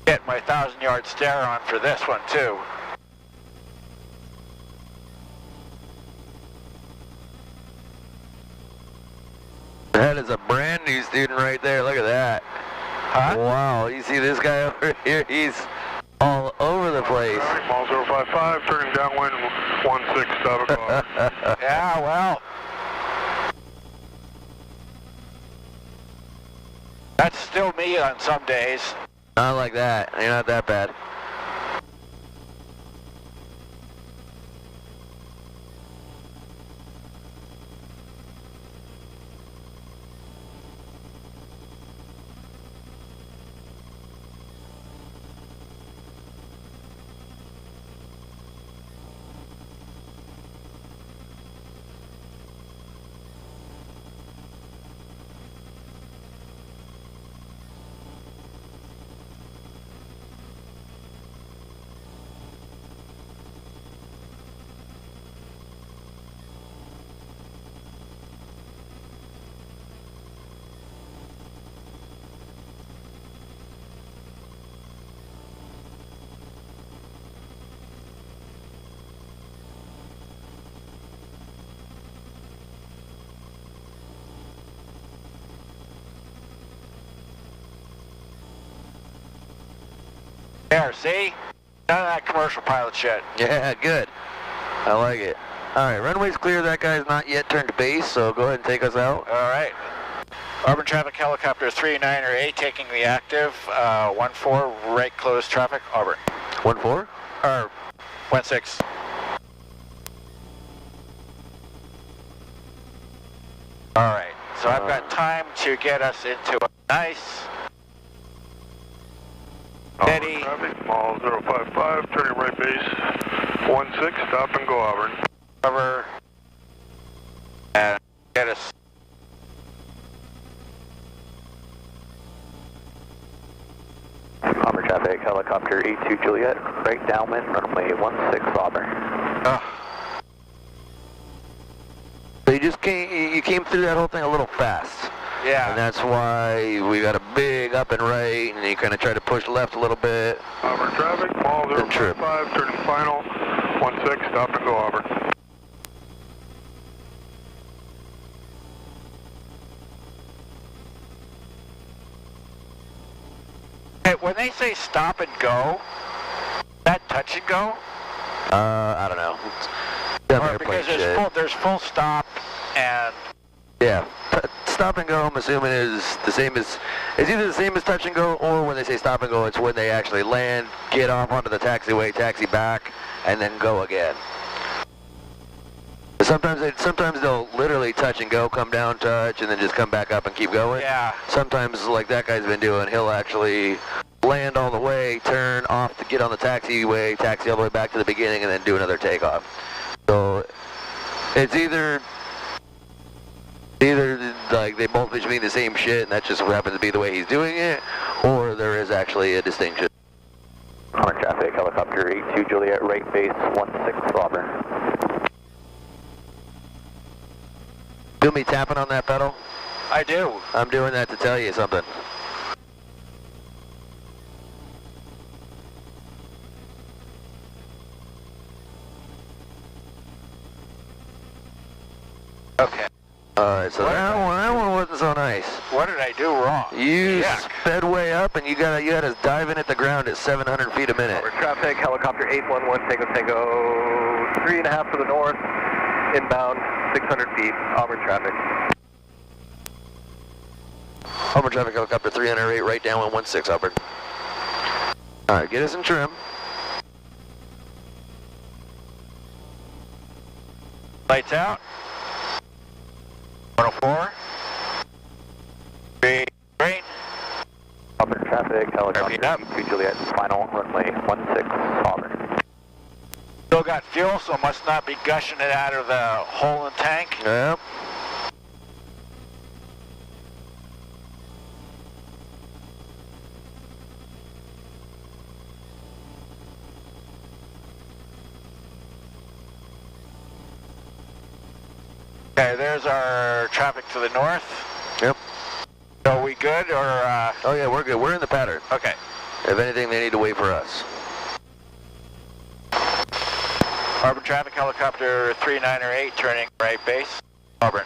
get my 1,000-yard stare on for this one too. That is a brand new student right there. Look at that. Huh? Wow, you see this guy over here? He's all over the place. Mall 055, turning downwind 16, stop a call. Yeah, well. That's still me on some days. Not like that. You're not that bad. There, see? None of that commercial pilot shit. Yeah, good. I like it. All right, runway's clear. That guy's not yet turned to base, so go ahead and take us out. All right. Auburn traffic helicopter 39er A taking the active. 14 right close traffic. Auburn. 14? Or 16. All right. So I've got time to get us into a nice, steady. Traffic, Mall 055, turning right base 16, stop and go, Auburn. Cover and get us. Auburn traffic, helicopter A2 Juliet, right downwind, runway 16, Auburn. So you came through that whole thing a little fast. Yeah. And that's why we got a big up and right, and you kind of try to push left a little bit. Auburn traffic, Mall Good trip. 055, turning final 16, stop and go, Auburn. Hey, when they say stop and go, is that touch and go? I don't know. Dumb Or airplane because shit. there's full stop and Yeah, stop and go, I'm assuming is the same as, it's either the same as touch and go, or when they say stop and go, it's when they actually land, get off onto the taxiway, taxi back, and then go again. Sometimes they'll literally touch and go, come down, touch, and then just come back up and keep going. yeah. Sometimes, like that guy's been doing, he'll actually land all the way, turn off to get on the taxiway, taxi all the way back to the beginning, and then do another takeoff. So it's either like they both mean the same shit, and that just happens to be the way he's doing it, or there is actually a distinction. Honor traffic, helicopter 82 Juliet, right base 16 Auburn. Feel me tapping on that pedal? I do. I'm doing that to tell you something. Okay. Alright, so that one wasn't so nice. What did I do wrong? You Yuck. sped way up and you had us diving at the ground at 700 feet a minute. Auburn traffic, helicopter 811, Tango 3.5 to the north, inbound 600 feet, Auburn traffic. Auburn traffic, helicopter 308, right down 116, Auburn. Alright, get us in trim. Lights out. 104. Green. Auburn traffic, Repeat up. helicopter 82 Juliet, final runway 16 Auburn. Still got fuel, so must not be gushing it out of the hole in tank. Yep. Okay, there's our traffic to the north. Yep. Are we good, or, Oh yeah, we're good. We're in the pattern. okay. If anything, they need to wait for us. Auburn traffic, helicopter 3908, turning right base. Auburn.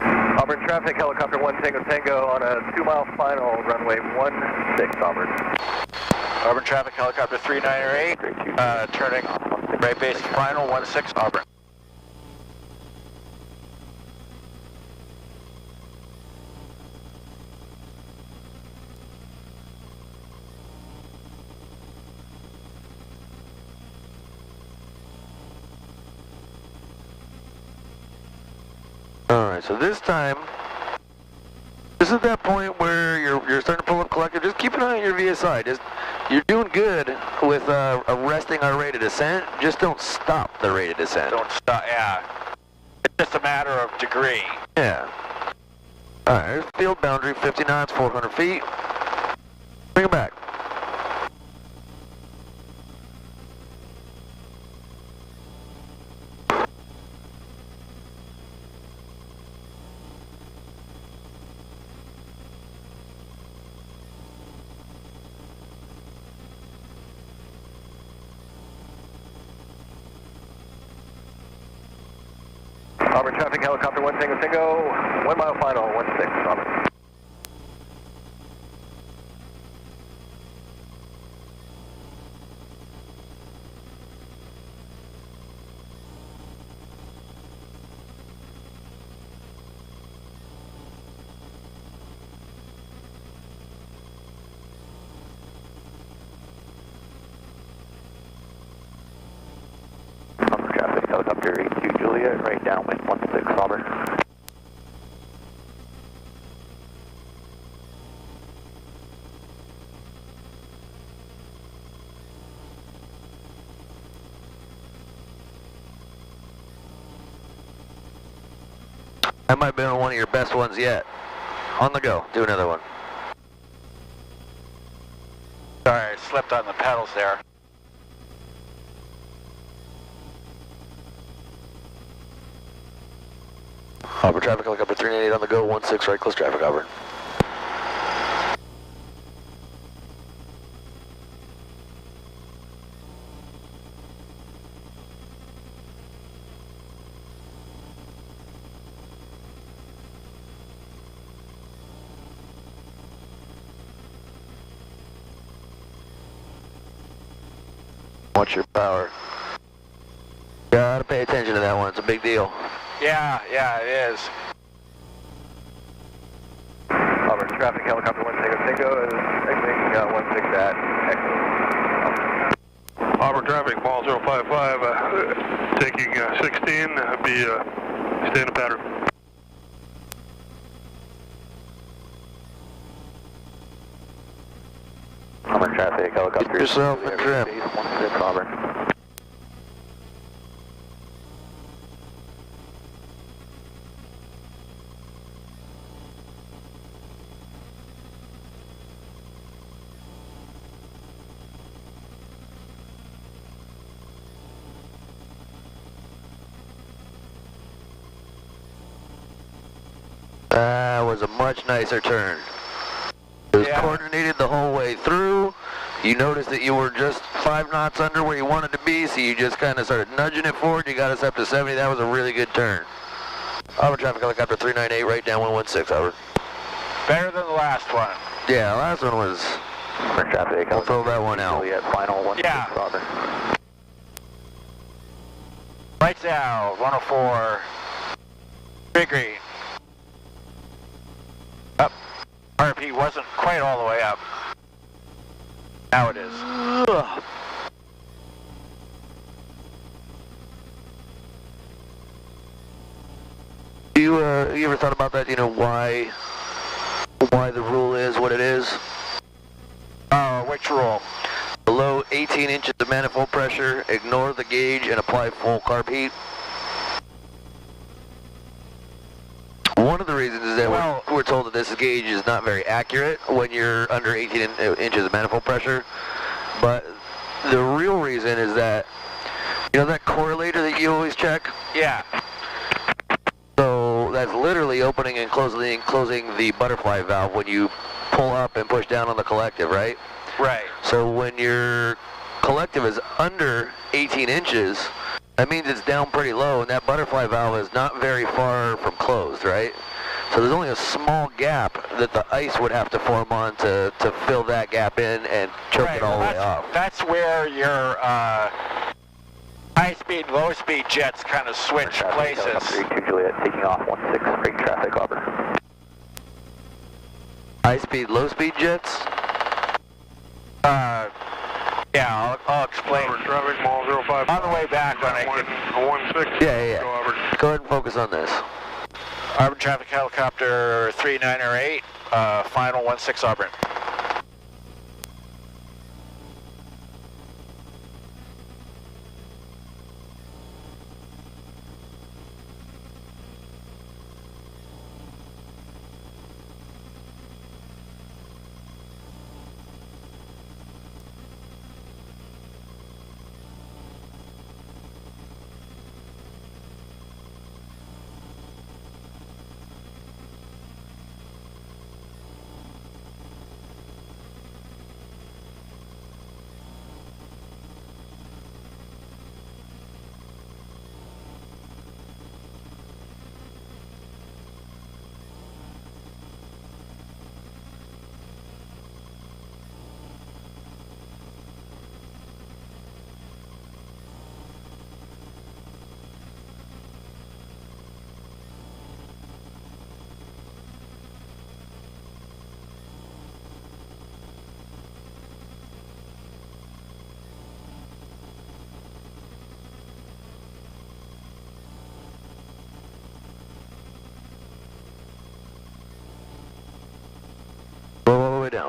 Auburn traffic, helicopter 1 Tango on a 2-mile final, runway 16 Auburn. Auburn traffic, helicopter 3908, turning right base final 16 Auburn. Alright, so this time, this is that point where you're starting to pull up collector. Just keep an eye on your VSI. You're doing good with arresting our rate of descent. Just don't stop the rate of descent. Don't stop, yeah. It's just a matter of degree. Yeah. Alright, field boundary, 50 knots, 400 feet. Bring it back. Auburn traffic, helicopter 1 Tango, 1 mile final, 16 Auburn. Auburn traffic, helicopter 82 Juliet, right downwind 16 Auburn. That might have been one of your best ones yet. On the go. Do another one. Sorry, I slipped on the pedals there. Auburn traffic, helicopter 388 on the go, 16 right, close traffic, Auburn. Watch your power. Gotta pay attention to that one. It's a big deal. Yeah, it is. Auburn traffic, helicopter 16 Tango is exiting 16 at exit. Auburn traffic, ball 055, taking 16, be standard pattern. Auburn traffic, helicopter. Get yourself in trim. 16 Auburn. That was a much nicer turn. It was coordinated the whole way through. You noticed that you were just 5 knots under where you wanted to be, so you just kind of started nudging it forward. You got us up to 70. That was a really good turn. Auburn traffic, helicopter 398, right down 116, Auburn. Better than the last one. Yeah, last one was... Auburn traffic, We'll throw that one out. Juliet, final 16 Auburn. Lights out, 104. Big green. Up. RP wasn't quite all the way up. Now it is. You ever thought about that? You know, why the rule is what it is? Which rule? Below 18 inches of manifold pressure, ignore the gauge and apply full carb heat. One of the reasons is that we're told that this gauge is not very accurate when you're under 18 inches of manifold pressure, but the real reason is that, you know that correlator that you always check? Yeah. So that's literally opening and closing the butterfly valve when you pull up and push down on the collective, right? Right. So when your collective is under 18 inches, that means it's down pretty low, and that butterfly valve is not very far from closed, right? So there's only a small gap that the ice would have to form on to fill that gap in and choke it all the way off. That's where your high-speed, low-speed jets kind of switch places. Helicopter 2 Juliet, taking off 16 straight traffic, Auburn. High-speed, low-speed jets? Yeah, I'll explain. Auburn traffic, ball 055. On the way back when I can... 16. Yeah. Go Auburn. Go ahead and focus on this. Auburn traffic helicopter 398, final 16 Auburn.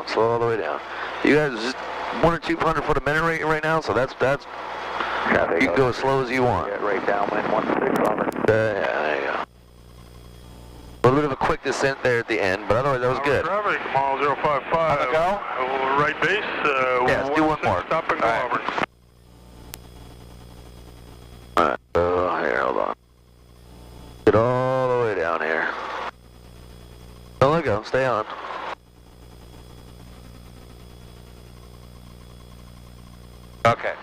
Slow all the way down. You guys just 100 or 200 foot a minute right now, so that's Traffic, you can go as slow as you want. Yeah, right downwind 16 Auburn. Yeah, there you go. A little bit of a quick descent there at the end, but otherwise that was Auburn good. traffic, ball 055. On the go? Right base. Yeah, let's do one more. Stop and go, Auburn. Alright, here, hold on. Get all the way down here. Don't let go, stay on. Okay.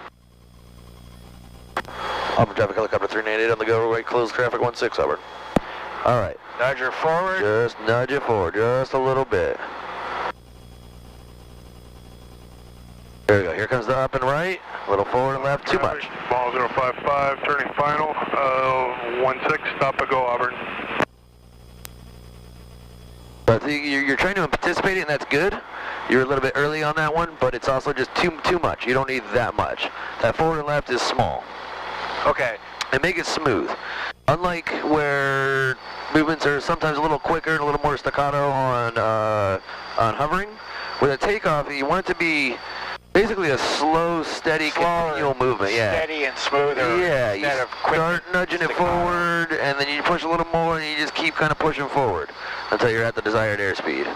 Auburn traffic helicopter 398 on the go, right close traffic 16 Auburn. Alright. Nudge her forward. Just nudge it forward, just a little bit. There we go, here comes the up and right, a little forward and left, too much. Ball 055, turning final, 16, stop and go Auburn. But you're trying to anticipate it, and that's good. You're a little bit early on that one, but it's also just too much. You don't need that much. That forward and left is small. Okay. And make it smooth. Unlike where movements are sometimes a little quicker and a little more staccato on hovering, with a takeoff, you want it to be basically a slow, steady, continual movement. Yeah. Steady and smoother. Yeah, you instead of quick start nudging it forward, and then you push a little more, and you just keep kind of pushing forward until you're at the desired airspeed.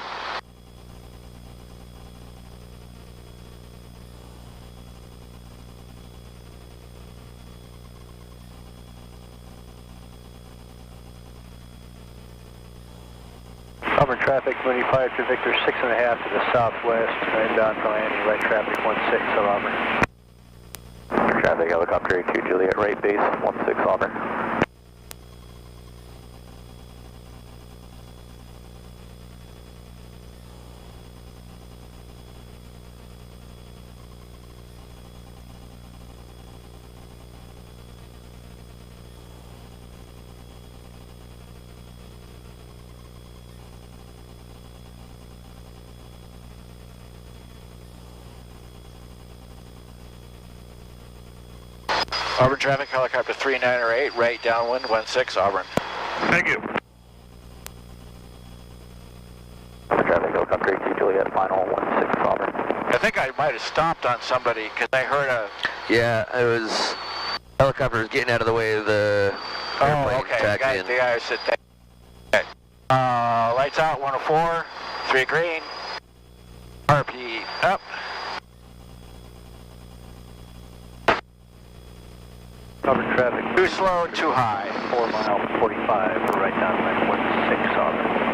Auburn traffic, Mooney 5 to Victor 6.5 to the southwest, inbound for landing, right traffic 16 of Auburn. Traffic, helicopter 2 Juliet, right base 16 Auburn. Auburn traffic, helicopter 3908, right downwind, 16 Auburn. Thank you. Traffic, helicopter 2 Juliet, final 16 Auburn. I think I might have stopped on somebody because I heard a... Yeah, it was helicopters getting out of the way of the airplane taxiing. The guy said that. Okay. Lights out, 104, 3 green, RP up. Auburn traffic. Too slow, too high. 4 mile 45, right downwind 16 Auburn.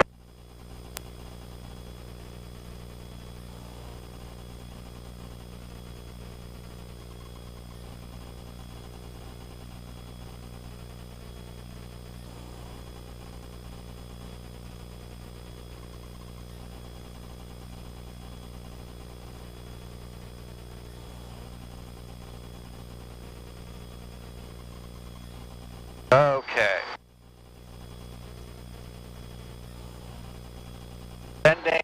Okay. Bending.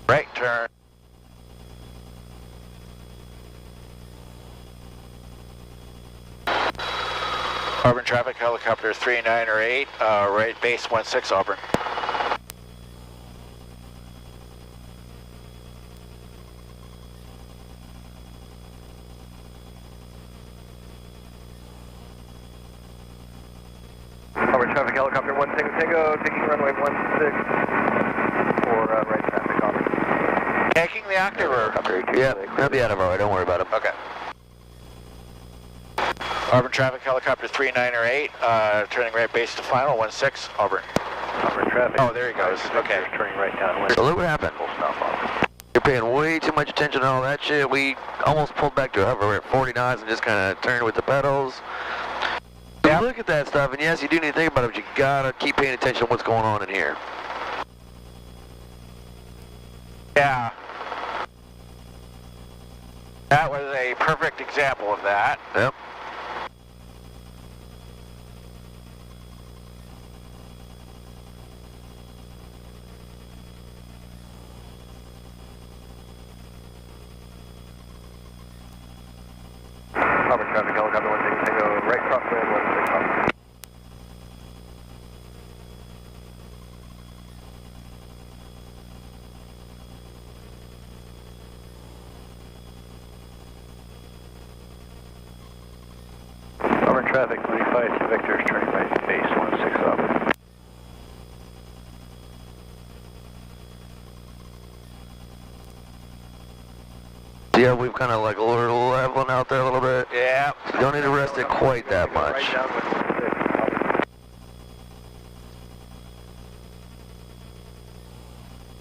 Right turn. Auburn traffic, helicopter 3908, right base 16 Auburn. Auburn traffic, helicopter 16 Tango, taking runway 16 for right traffic, Auburn. Taking the octave or? Yeah, he'll be out of our way, don't worry about him. Okay. Auburn traffic, helicopter 3908, turning right base to final, 16 Auburn. Auburn traffic. Oh, there he goes. Okay. Turning right downwind. So look what happened. Full stop, Auburn. You're paying way too much attention to all that shit. We almost pulled back to a hover at 40 knots and just kind of turned with the pedals. You look at that stuff, and yes, you do need to think about it, but you gotta keep paying attention to what's going on in here. Yeah. That was a perfect example of that. Yep. Auburn traffic, helicopter 16 Tango, right crosswind 16 Auburn. Auburn traffic, 25 to Victor, turning right base 16 Auburn. Yeah, we've kind of like leveling out there a little bit. Yeah. You don't need to rest it quite that much. Right downwind 16 Auburn.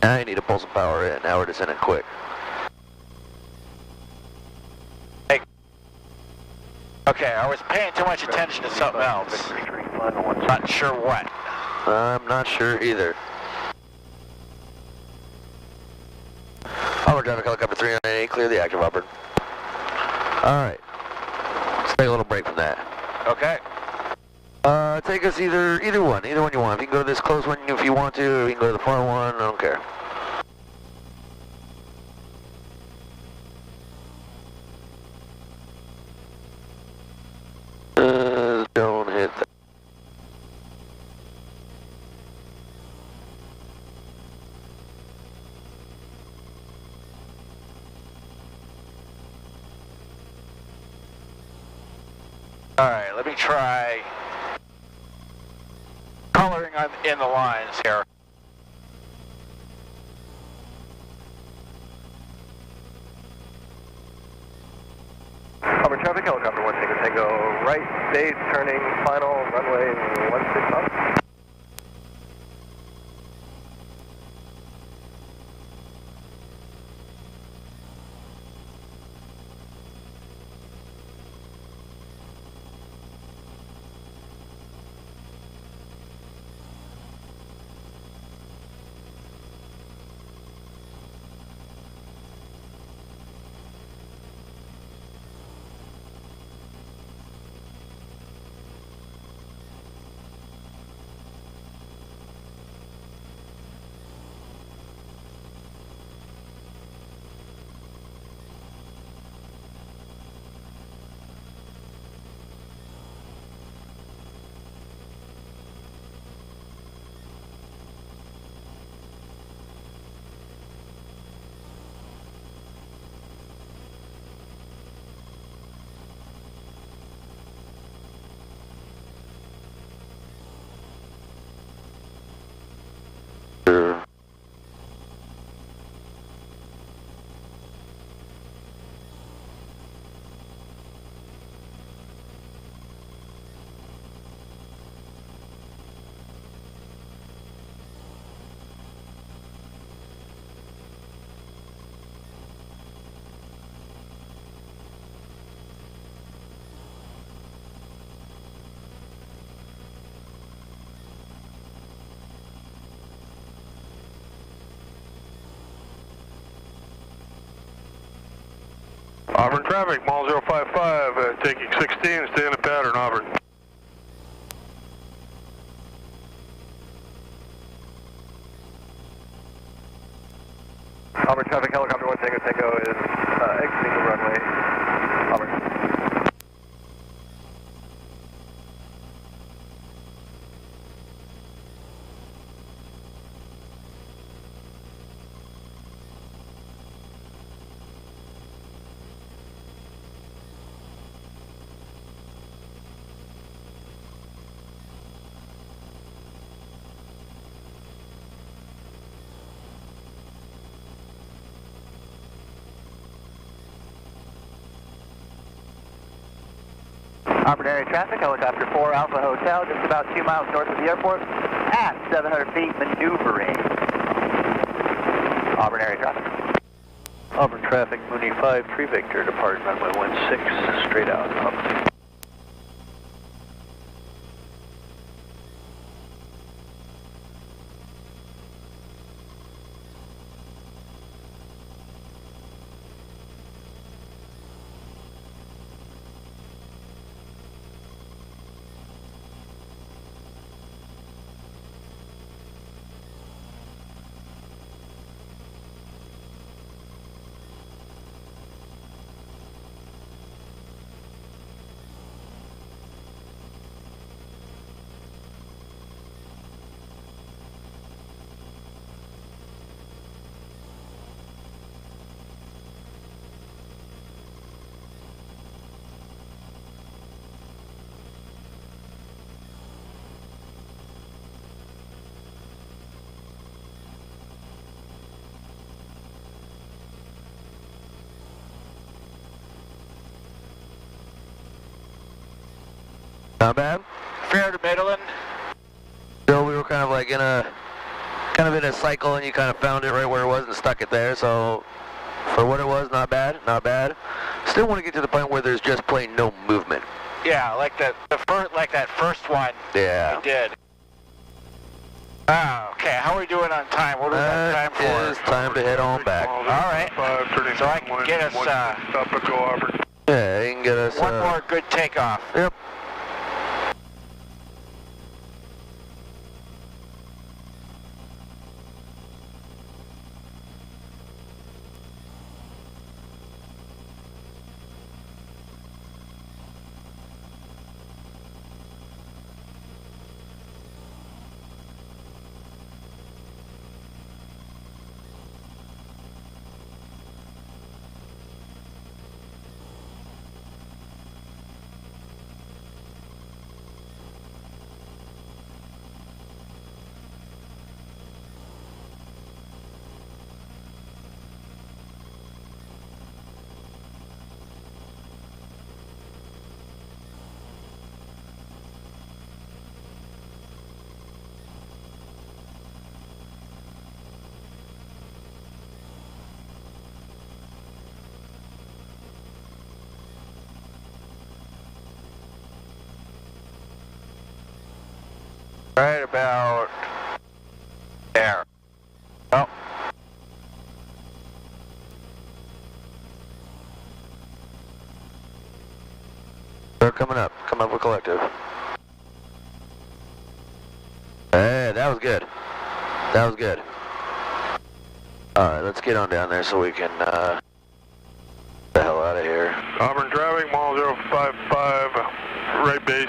Now you need to pull some power in. Now we're descending quick. Okay, I was paying too much attention to something else. Not sure what. I'm not sure either. Auburn traffic helicopter 398, clear the active Auburn. Alright. Let's take a little break from that. Okay. Take us either one you want. If you can go to this close one if you want to, or you can go to the far one, I don't care. Don't hit that. Alright, let me try coloring in the lines here. Auburn traffic helicopter 16 Tango right, stage turning final runway 16 up. Auburn traffic, mall 055, taking 16, stay in the pattern, Auburn. Auburn traffic helicopter 16 Tango is exiting the runway. Auburn. Auburn area traffic, helicopter 4 Alpha Hotel, just about 2 miles north of the airport, at 700 feet, maneuvering. Auburn area traffic. Auburn traffic, Mooney 5, 3 Victor, depart runway 16, straight out. Auburn. Not bad. Fair to Midland. So we were kind of like in a cycle, and you kind of found it right where it was and stuck it there. So for what it was, not bad, not bad. Still want to get to the point where there's just plain no movement. Yeah, like that first one. Yeah. We did. Okay, how are we doing on time? What do we got time for? It's time to head on back. All right. So I can get us Stop and go, Auburn. Yeah, you can get us one more good takeoff. Yep. Right about there. Oh. They're coming up. Come up with collective. Hey, that was good. That was good. Alright, let's get on down there so we can, get the hell out of here. Auburn traffic, mile 055, right base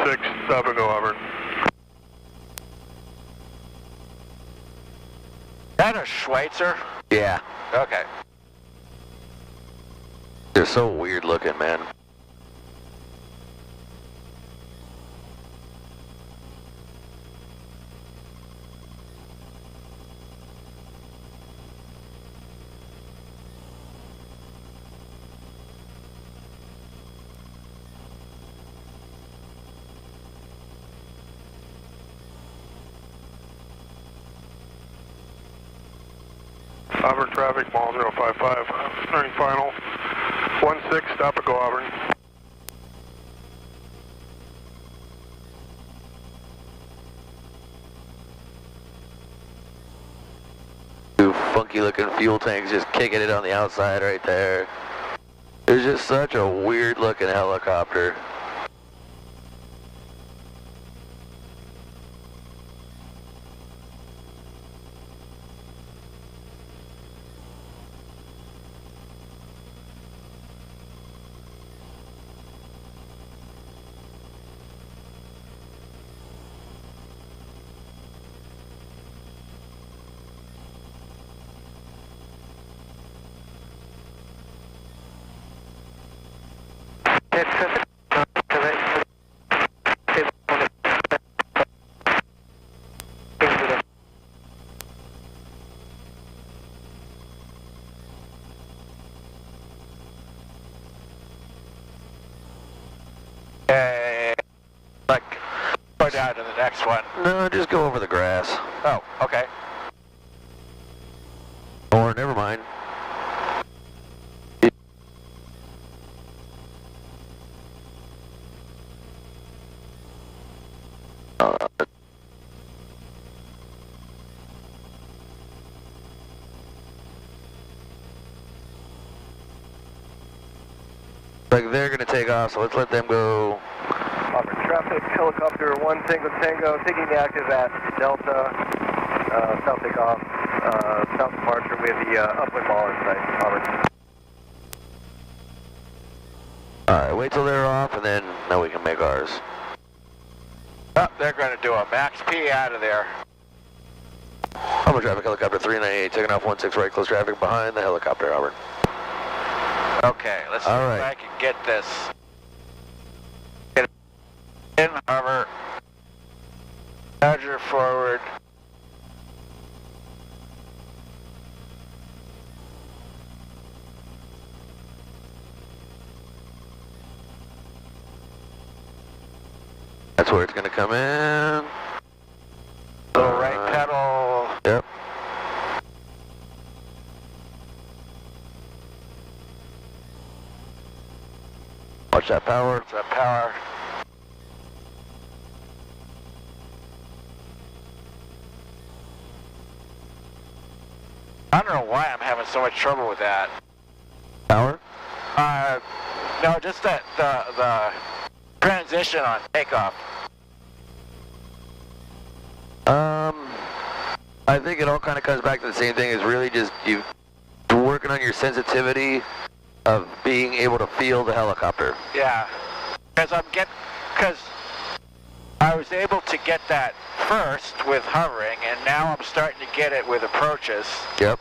16, stop and go, Auburn. That a Schweitzer? Yeah. Okay. They're so weird looking, man. Auburn traffic, mile 055, turning final, 16, stop and go, Auburn. Two funky looking fuel tanks just kicking it on the outside right there. It's just such a weird looking helicopter. Like, go down to the next one. No, just go over the grass. Oh, okay. Or never mind. Like they're gonna take off, so let's let them go. Auburn traffic, helicopter 1 Tango, taking the active at Delta, south takeoff, south departure with the upwind ball in sight, Auburn. Alright, wait till they're off and then we can make ours. Oh, they're going to do a max P out of there. Auburn traffic, helicopter 398, taking off 16 right, close traffic behind the helicopter, Auburn. Okay, let's see if I can get this. Get in harbor. Roger forward. That's where it's going to come in. Little right pedal. Yep. Watch that power. Watch that power. I don't know why I'm having so much trouble with that. Power? No, just that the transition on takeoff. I think it all kind of comes back to the same thing. Is really just you working on your sensitivity of being able to feel the helicopter. Yeah, because I was able to get that first with hovering, and now I'm starting to get it with approaches. Yep.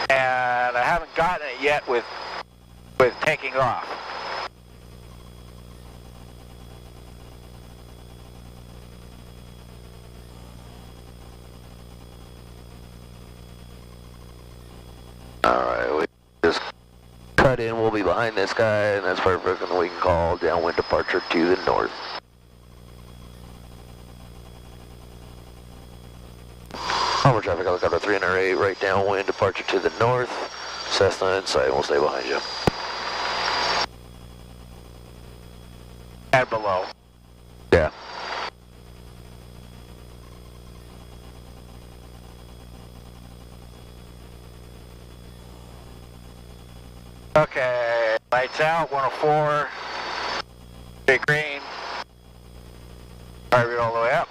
And I haven't gotten it yet with taking off. Alright, we just cut in, we'll be behind this guy, and that's perfect, and we can call downwind departure to the north. Hover traffic helicopter 308, right downwind departure to the north. Cessna in sight, we'll stay behind you. And below. Yeah. Okay, lights out, 104, big green, target all the way up.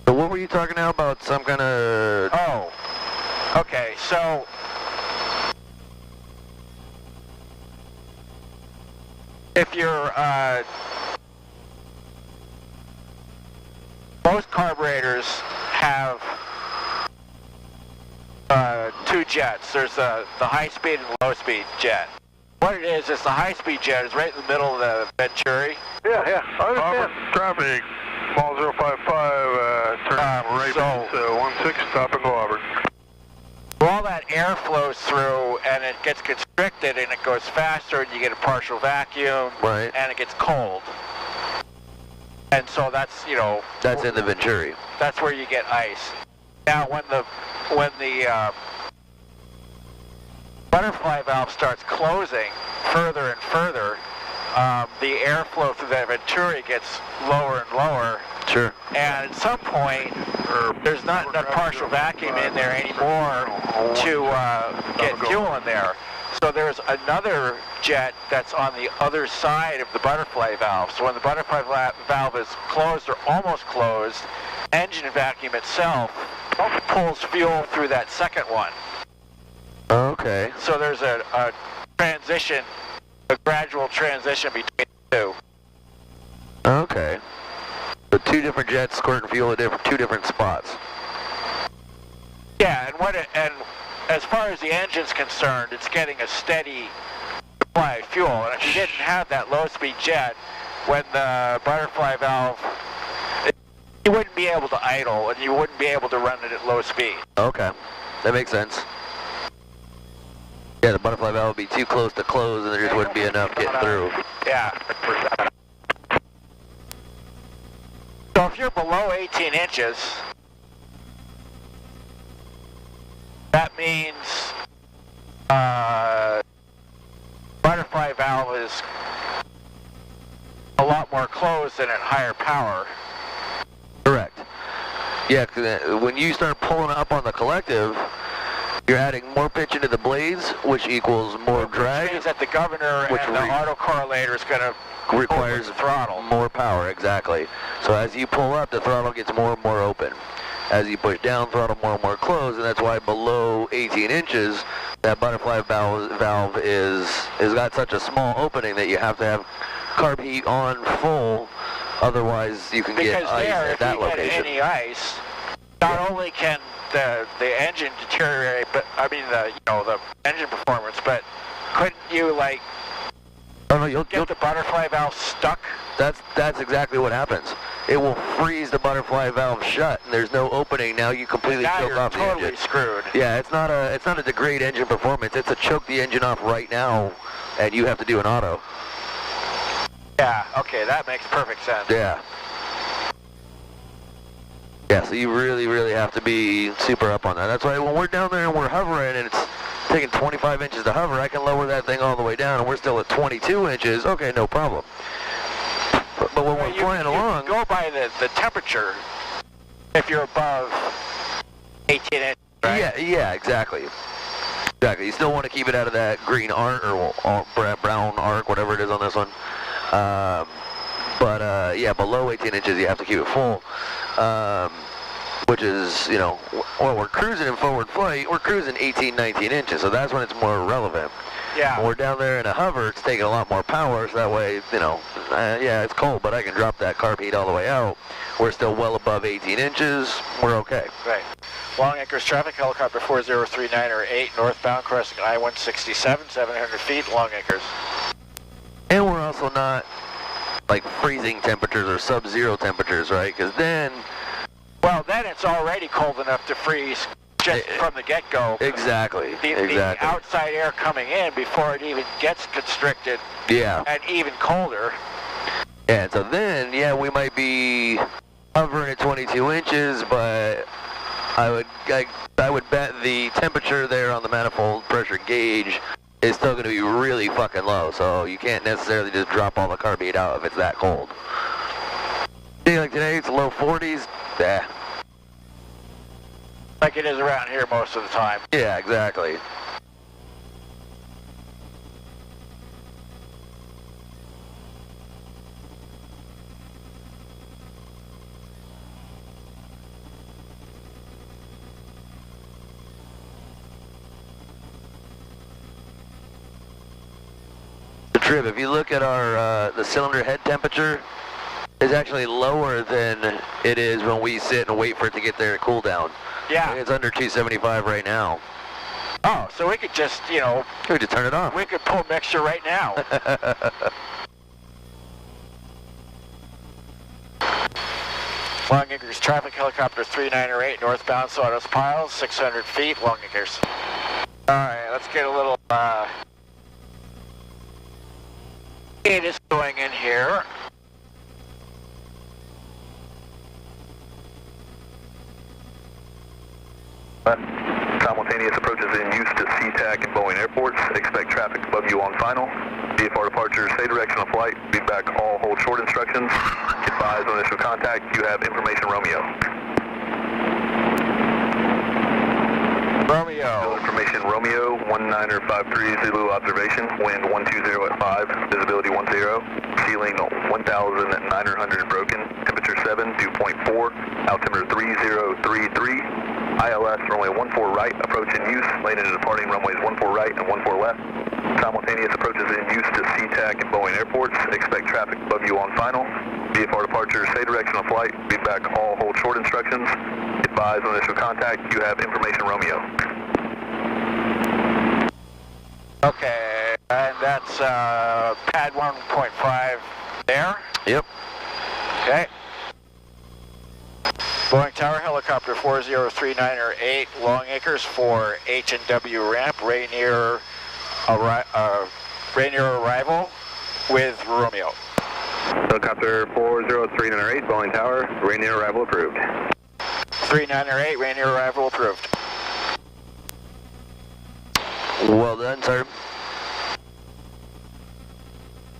So what were you talking now about some kind of... Oh, okay, so if you're, most carburetors have two jets. There's the high-speed and low-speed jet. What it is the high-speed jet is right in the middle of the Venturi. Yeah, I understand. Traffic, ball 055, turn right base 16, stop and go Auburn. All that air flows through and it gets constricted and it goes faster and you get a partial vacuum. Right. And it gets cold. And so that's, you know... That's in the Venturi. That's where you get ice. Now when the butterfly valve starts closing further and further, the airflow through that Venturi gets lower and lower. Sure. And at some point, there's not enough partial vacuum in there anymore to get fuel in there. So there's another jet that's on the other side of the butterfly valve. So when the butterfly valve is closed or almost closed, engine vacuum itself pulls fuel through that second one. Okay. So there's a transition, a gradual transition between the two. Okay. So two different jets squirting fuel at two different spots. Yeah, and as far as the engine's concerned, it's getting a steady supply of fuel. And if you didn't have that low-speed jet, when the butterfly valve, you wouldn't be able to idle, and you wouldn't be able to run it at low speed. Okay, that makes sense. Yeah, the butterfly valve would be too close to close, and there just wouldn't be enough getting through. Yeah. So if you're below 18 inches, that means butterfly valve is a lot more closed than at higher power. Correct. Yeah, 'cause when you start pulling up on the collective, you're adding more pitch into the blades, which equals more drag. Which means that the governor which and the autocorrelator is going to requires the throttle. More power, exactly. So as you pull up, the throttle gets more and more open. As you push down, throttle more and more closed, and that's why below 18 inches, that butterfly valve is got such a small opening that you have to have carb heat on full. Otherwise, you can get ice at that location. If you get any ice, not only can the engine deteriorate, but I mean the engine performance, but couldn't you get the butterfly valve stuck? That's exactly what happens. It will freeze the butterfly valve shut, and there's no opening. Now you completely choke off the engine. Totally screwed. Yeah, it's not a degrade engine performance. It's a choke the engine off right now, and you have to do an auto. Yeah, okay, that makes perfect sense. Yeah. Yeah, so you really, really have to be super up on that. That's why when we're down there and we're hovering and it's taking 25 inches to hover, I can lower that thing all the way down and we're still at 22 inches. Okay, no problem. But But when we're flying along, go by the temperature if you're above 18 inches, right? Yeah, exactly. Exactly. You still want to keep it out of that green arc or brown arc, whatever it is on this one. But yeah, below 18 inches, you have to keep it full. Which is, you know, when we're cruising in forward flight, we're cruising 18, 19 inches, so that's when it's more relevant. Yeah. When we're down there in a hover, it's taking a lot more power, so that way, you know, yeah, it's cold, but I can drop that carb heat all the way out. We're still well above 18 inches. We're okay. Right. Long Acres traffic, helicopter 403908, northbound, crossing I-167, 700 feet, Long Acres. And we're also not, like, freezing temperatures or sub-zero temperatures, right? Because then... Well, then it's already cold enough to freeze just from the get-go. Exactly. The outside air coming in before it even gets constricted. Yeah. And even colder. And so then, yeah, we might be hovering at 22 inches, but I would bet the temperature there on the manifold pressure gauge is still going to be really fucking low. So you can't necessarily just drop all the carb heat out if it's that cold. See, like today, it's low 40s. Yeah. Like it is around here most of the time. Yeah, exactly. The trip, if you look at our the cylinder head temperature, is actually lower than it is when we sit and wait for it to get there and cool down. Yeah. It's under 275 right now. Oh, so we could just, you know... We could just turn it off. We could pull mixture right now. Long Acres traffic, helicopter 3908, northbound, Sawdust Piles, 600 feet, Long Acres. Alright, let's get a little, it is going in here. Simultaneous approaches in use to SeaTac and Boeing airports. Expect traffic above you on final. VFR departure, stay direction of flight. Feedback all hold short instructions. Advise on initial contact. You have information Romeo. Romeo. Information Romeo, 1953 Zulu observation. Wind 120 at 5. Visibility 10. Ceiling 1,900 broken. Temperature 7, dew point 4. Altimeter 3033. ILS runway 14 right, approach in use, landing and departing runways 14 right and 14 left. Simultaneous approaches in use to SeaTac and Boeing airports. Expect traffic above you on final. VFR departure, stay direction of flight. Feedback all hold short instructions. Advise on initial contact. You have information Romeo. Okay, and that's pad 1.5 there? Yep. Okay. Boeing Tower, helicopter 403908, Long Acres for H&W ramp, Rainier arrival with Romeo. Helicopter 40398, Boeing Tower, Rainier arrival approved. 3908, Rainier arrival approved. Well done, sir.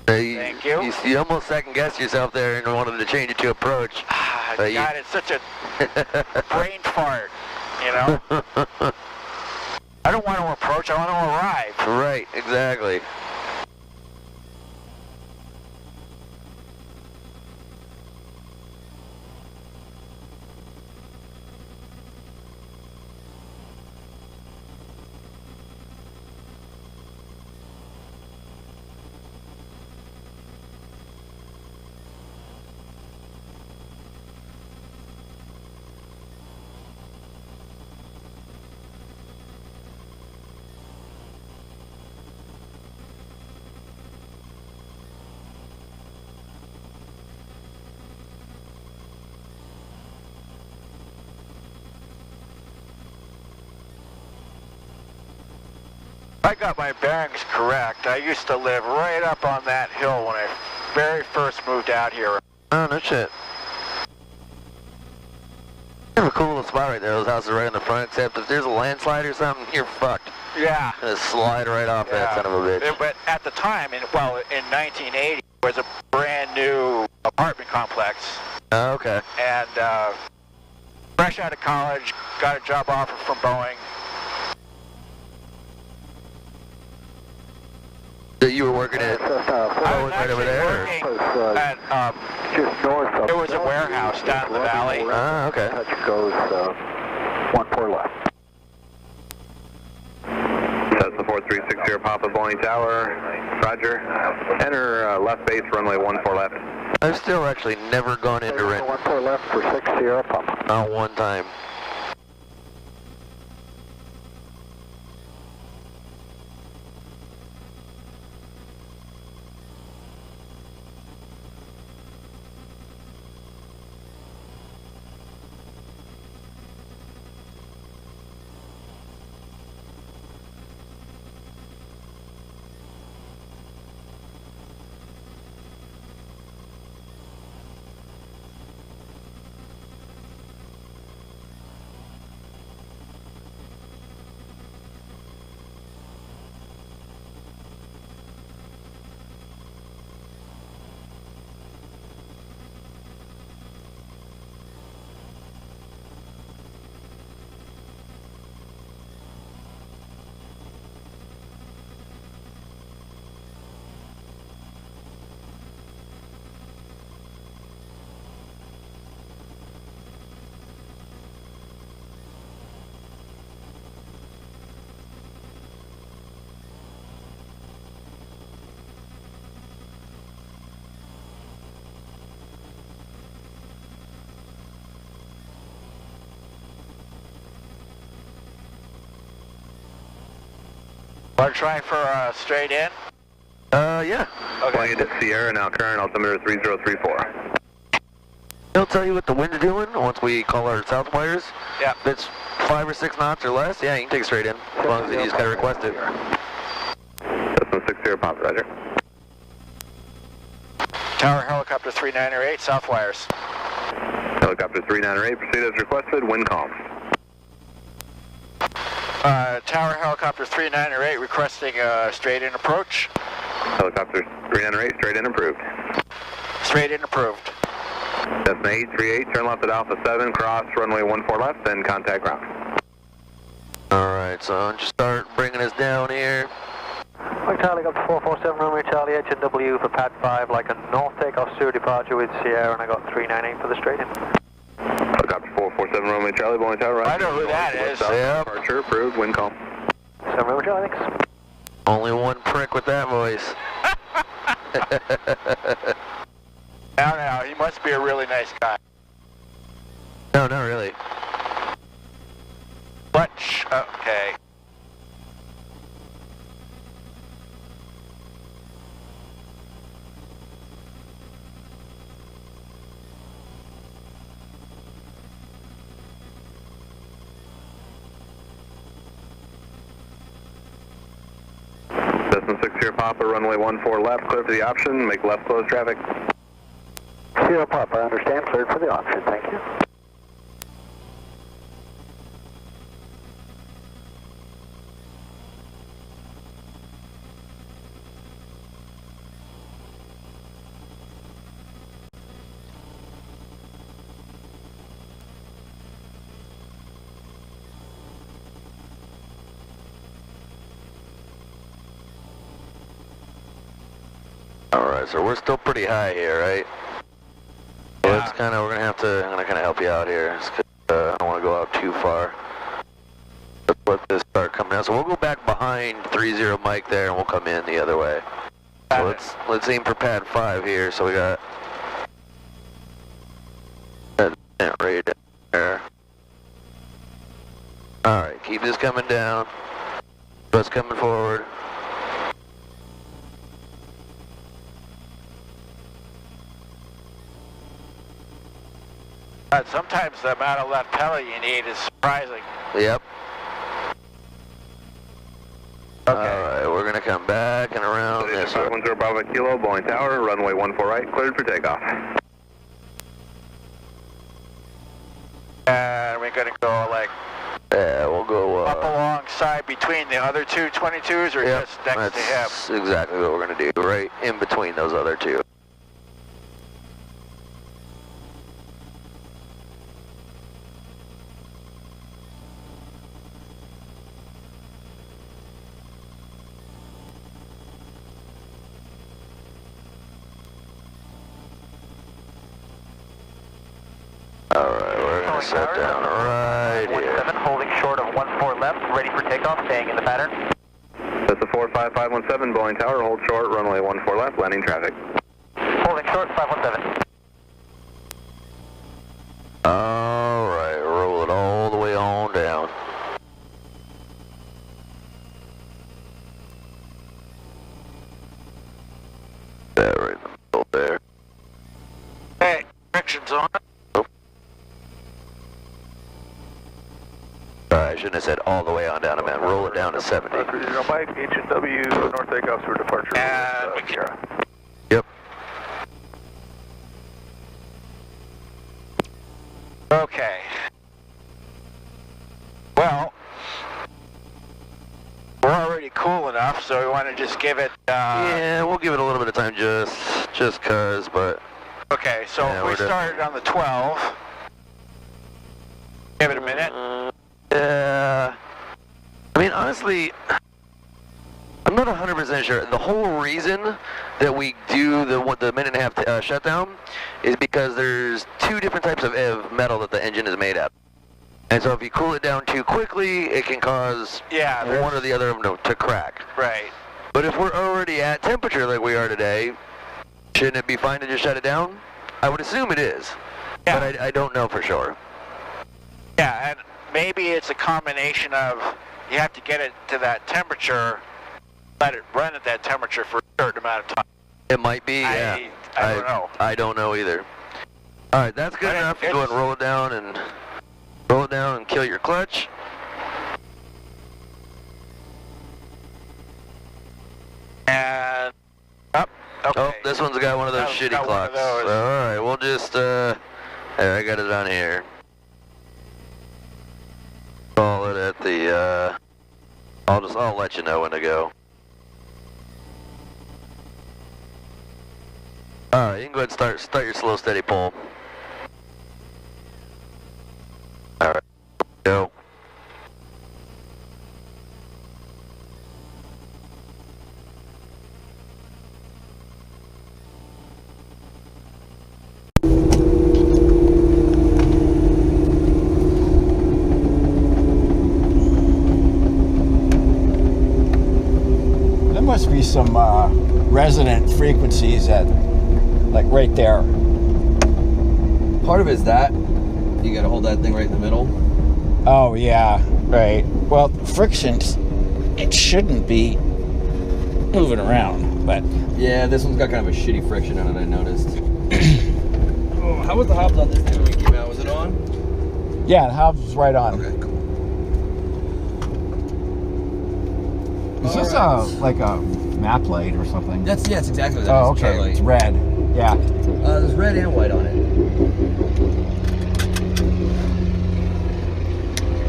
Thank you. You almost second-guessed yourself there and wanted to change it to approach. God, it's such a brain fart, you know? I don't want to approach, I want to arrive. Right, exactly. I got my bearings correct. I used to live right up on that hill when I very first moved out here. Oh, no shit. You have a cool little spot right there. Those houses right in the front, except if there's a landslide or something, you're fucked. Yeah. Gonna slide right off that son of a bitch. But at the time, well, in 1980, it was a brand new apartment apartment complex. Oh, okay. And fresh out of college, got a job offer from Boeing. That you were working at I was right over actually there? working at, Just north of. there was a warehouse down in the valley. Ah, okay. Touch goes 14 left. Cessna 4360 Papa Boeing Tower. Roger. Enter left base, runway 14 left. I've still actually never gone into Renton. 14 left for 60 Papa. Not one time. Want to try for straight in? Yeah. Flying into Sierra, now current altimeter 3034. He'll tell you what the wind's doing once we call our south wires. Yeah. If it's 5 or 6 knots or less, yeah, you can take it straight in. As long as you just gotta request it. Cessna 60 Papa, roger. Tower helicopter 3908, south wires. Helicopter 3908, proceed as requested, wind calm. Tower helicopter 3908 requesting straight in approach. Helicopter 3908, straight in approved. Straight in approved. Cessna 838, turn left at Alpha 7, cross runway 14 left, then contact ground. Alright, so just start bringing us down here. Charlie up to 447 runway Charlie HNW for pad 5, like a north takeoff through departure with Sierra, and I got 398 for the straight in. Helicopter 447 runway Charlie, Boeing Tower, right. I know who that is. Yep. Departure approved, wind calm. 7 runway Charlie, thanks. Only one prick with that voice. Now, he must be a really nice guy. No, not really. But, okay. Cessna 60 Papa, runway 14 left, clear for the option, make left close traffic. Sierra Papa, I understand, cleared for the option, thank you. Alright, so we're still pretty high here, right? So it's kind of, I'm gonna kind of help you out here. It's 'cause, I don't want to go out too far. Let's let this start coming out. So we'll go back behind 30 Mike there, and we'll come in the other way. So let's aim for pad 5 here. So we got that right there. All right, keep this coming down. Bus coming forward. Sometimes the amount of left pellet you need is surprising. Yep. Okay. Alright, we're gonna come back and around this way. 510 Bravo Kilo, Boeing Tower, runway 14 right, cleared for takeoff. And we're going to go like Yeah, we'll go up alongside between the other two 22s or yep, just next to him? that's exactly what we're gonna do. Right in between those other two. gonna set down right here. 17, holding short of 14 left, ready for takeoff, staying in the pattern. That's the 45517 Boeing Tower, hold short, runway 14 left, landing traffic. Holding short, 517. Alright, roll it all the way on down. That right in the middle there. Hey, friction's on. I shouldn't have said all the way on down, I meant roll it down to 70. Mike, H&W, north takeoff through departure. And Yep. okay. Well, we're already cool enough, so we want to just give it. Yeah, we'll give it a little bit of time just cause, but. Okay, so Yeah, if we started on the 12. Give it a minute. Yeah. I mean, honestly, I'm not 100% sure. The whole reason that we do the minute and a half shutdown is because there's two different types of metal that the engine is made of. And so if you cool it down too quickly, it can cause one or the other of them to crack. Right. But if we're already at temperature like we are today, shouldn't it be fine to just shut it down? I would assume it is. Yeah. But I don't know for sure. Yeah, and maybe it's a combination of you have to get it to that temperature, let it run at that temperature for a certain amount of time. It might be, yeah. I don't know. I don't know either. All right, that's good enough. Go ahead and roll it down and kill your clutch. And up. Okay. Oh, this one's got one of those shitty clocks. All right, we'll just there, I got it on here. Call it at the I'll let you know when to go. All right, you can go ahead and start your slow steady pull. All right, go. There must be some resonant frequencies at, like, right there. Part of it's that. You gotta hold that thing right in the middle. Oh, yeah, right. Well, frictions, it shouldn't be moving around, but... Yeah, this one's got kind of a shitty friction on it, I noticed. Oh, how was the hobs on this thing when we came out? Was it on? Yeah, the hobs was right on. Okay, cool. Is this like a map light or something? That's exactly that. Oh, okay, it's red. Yeah. There's red and white on it.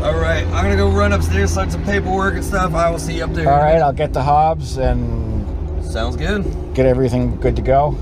All right, I'm gonna go run upstairs, sign some paperwork and stuff. I will see you up there. All right, I'll get the hobs and... Sounds good. Get everything good to go.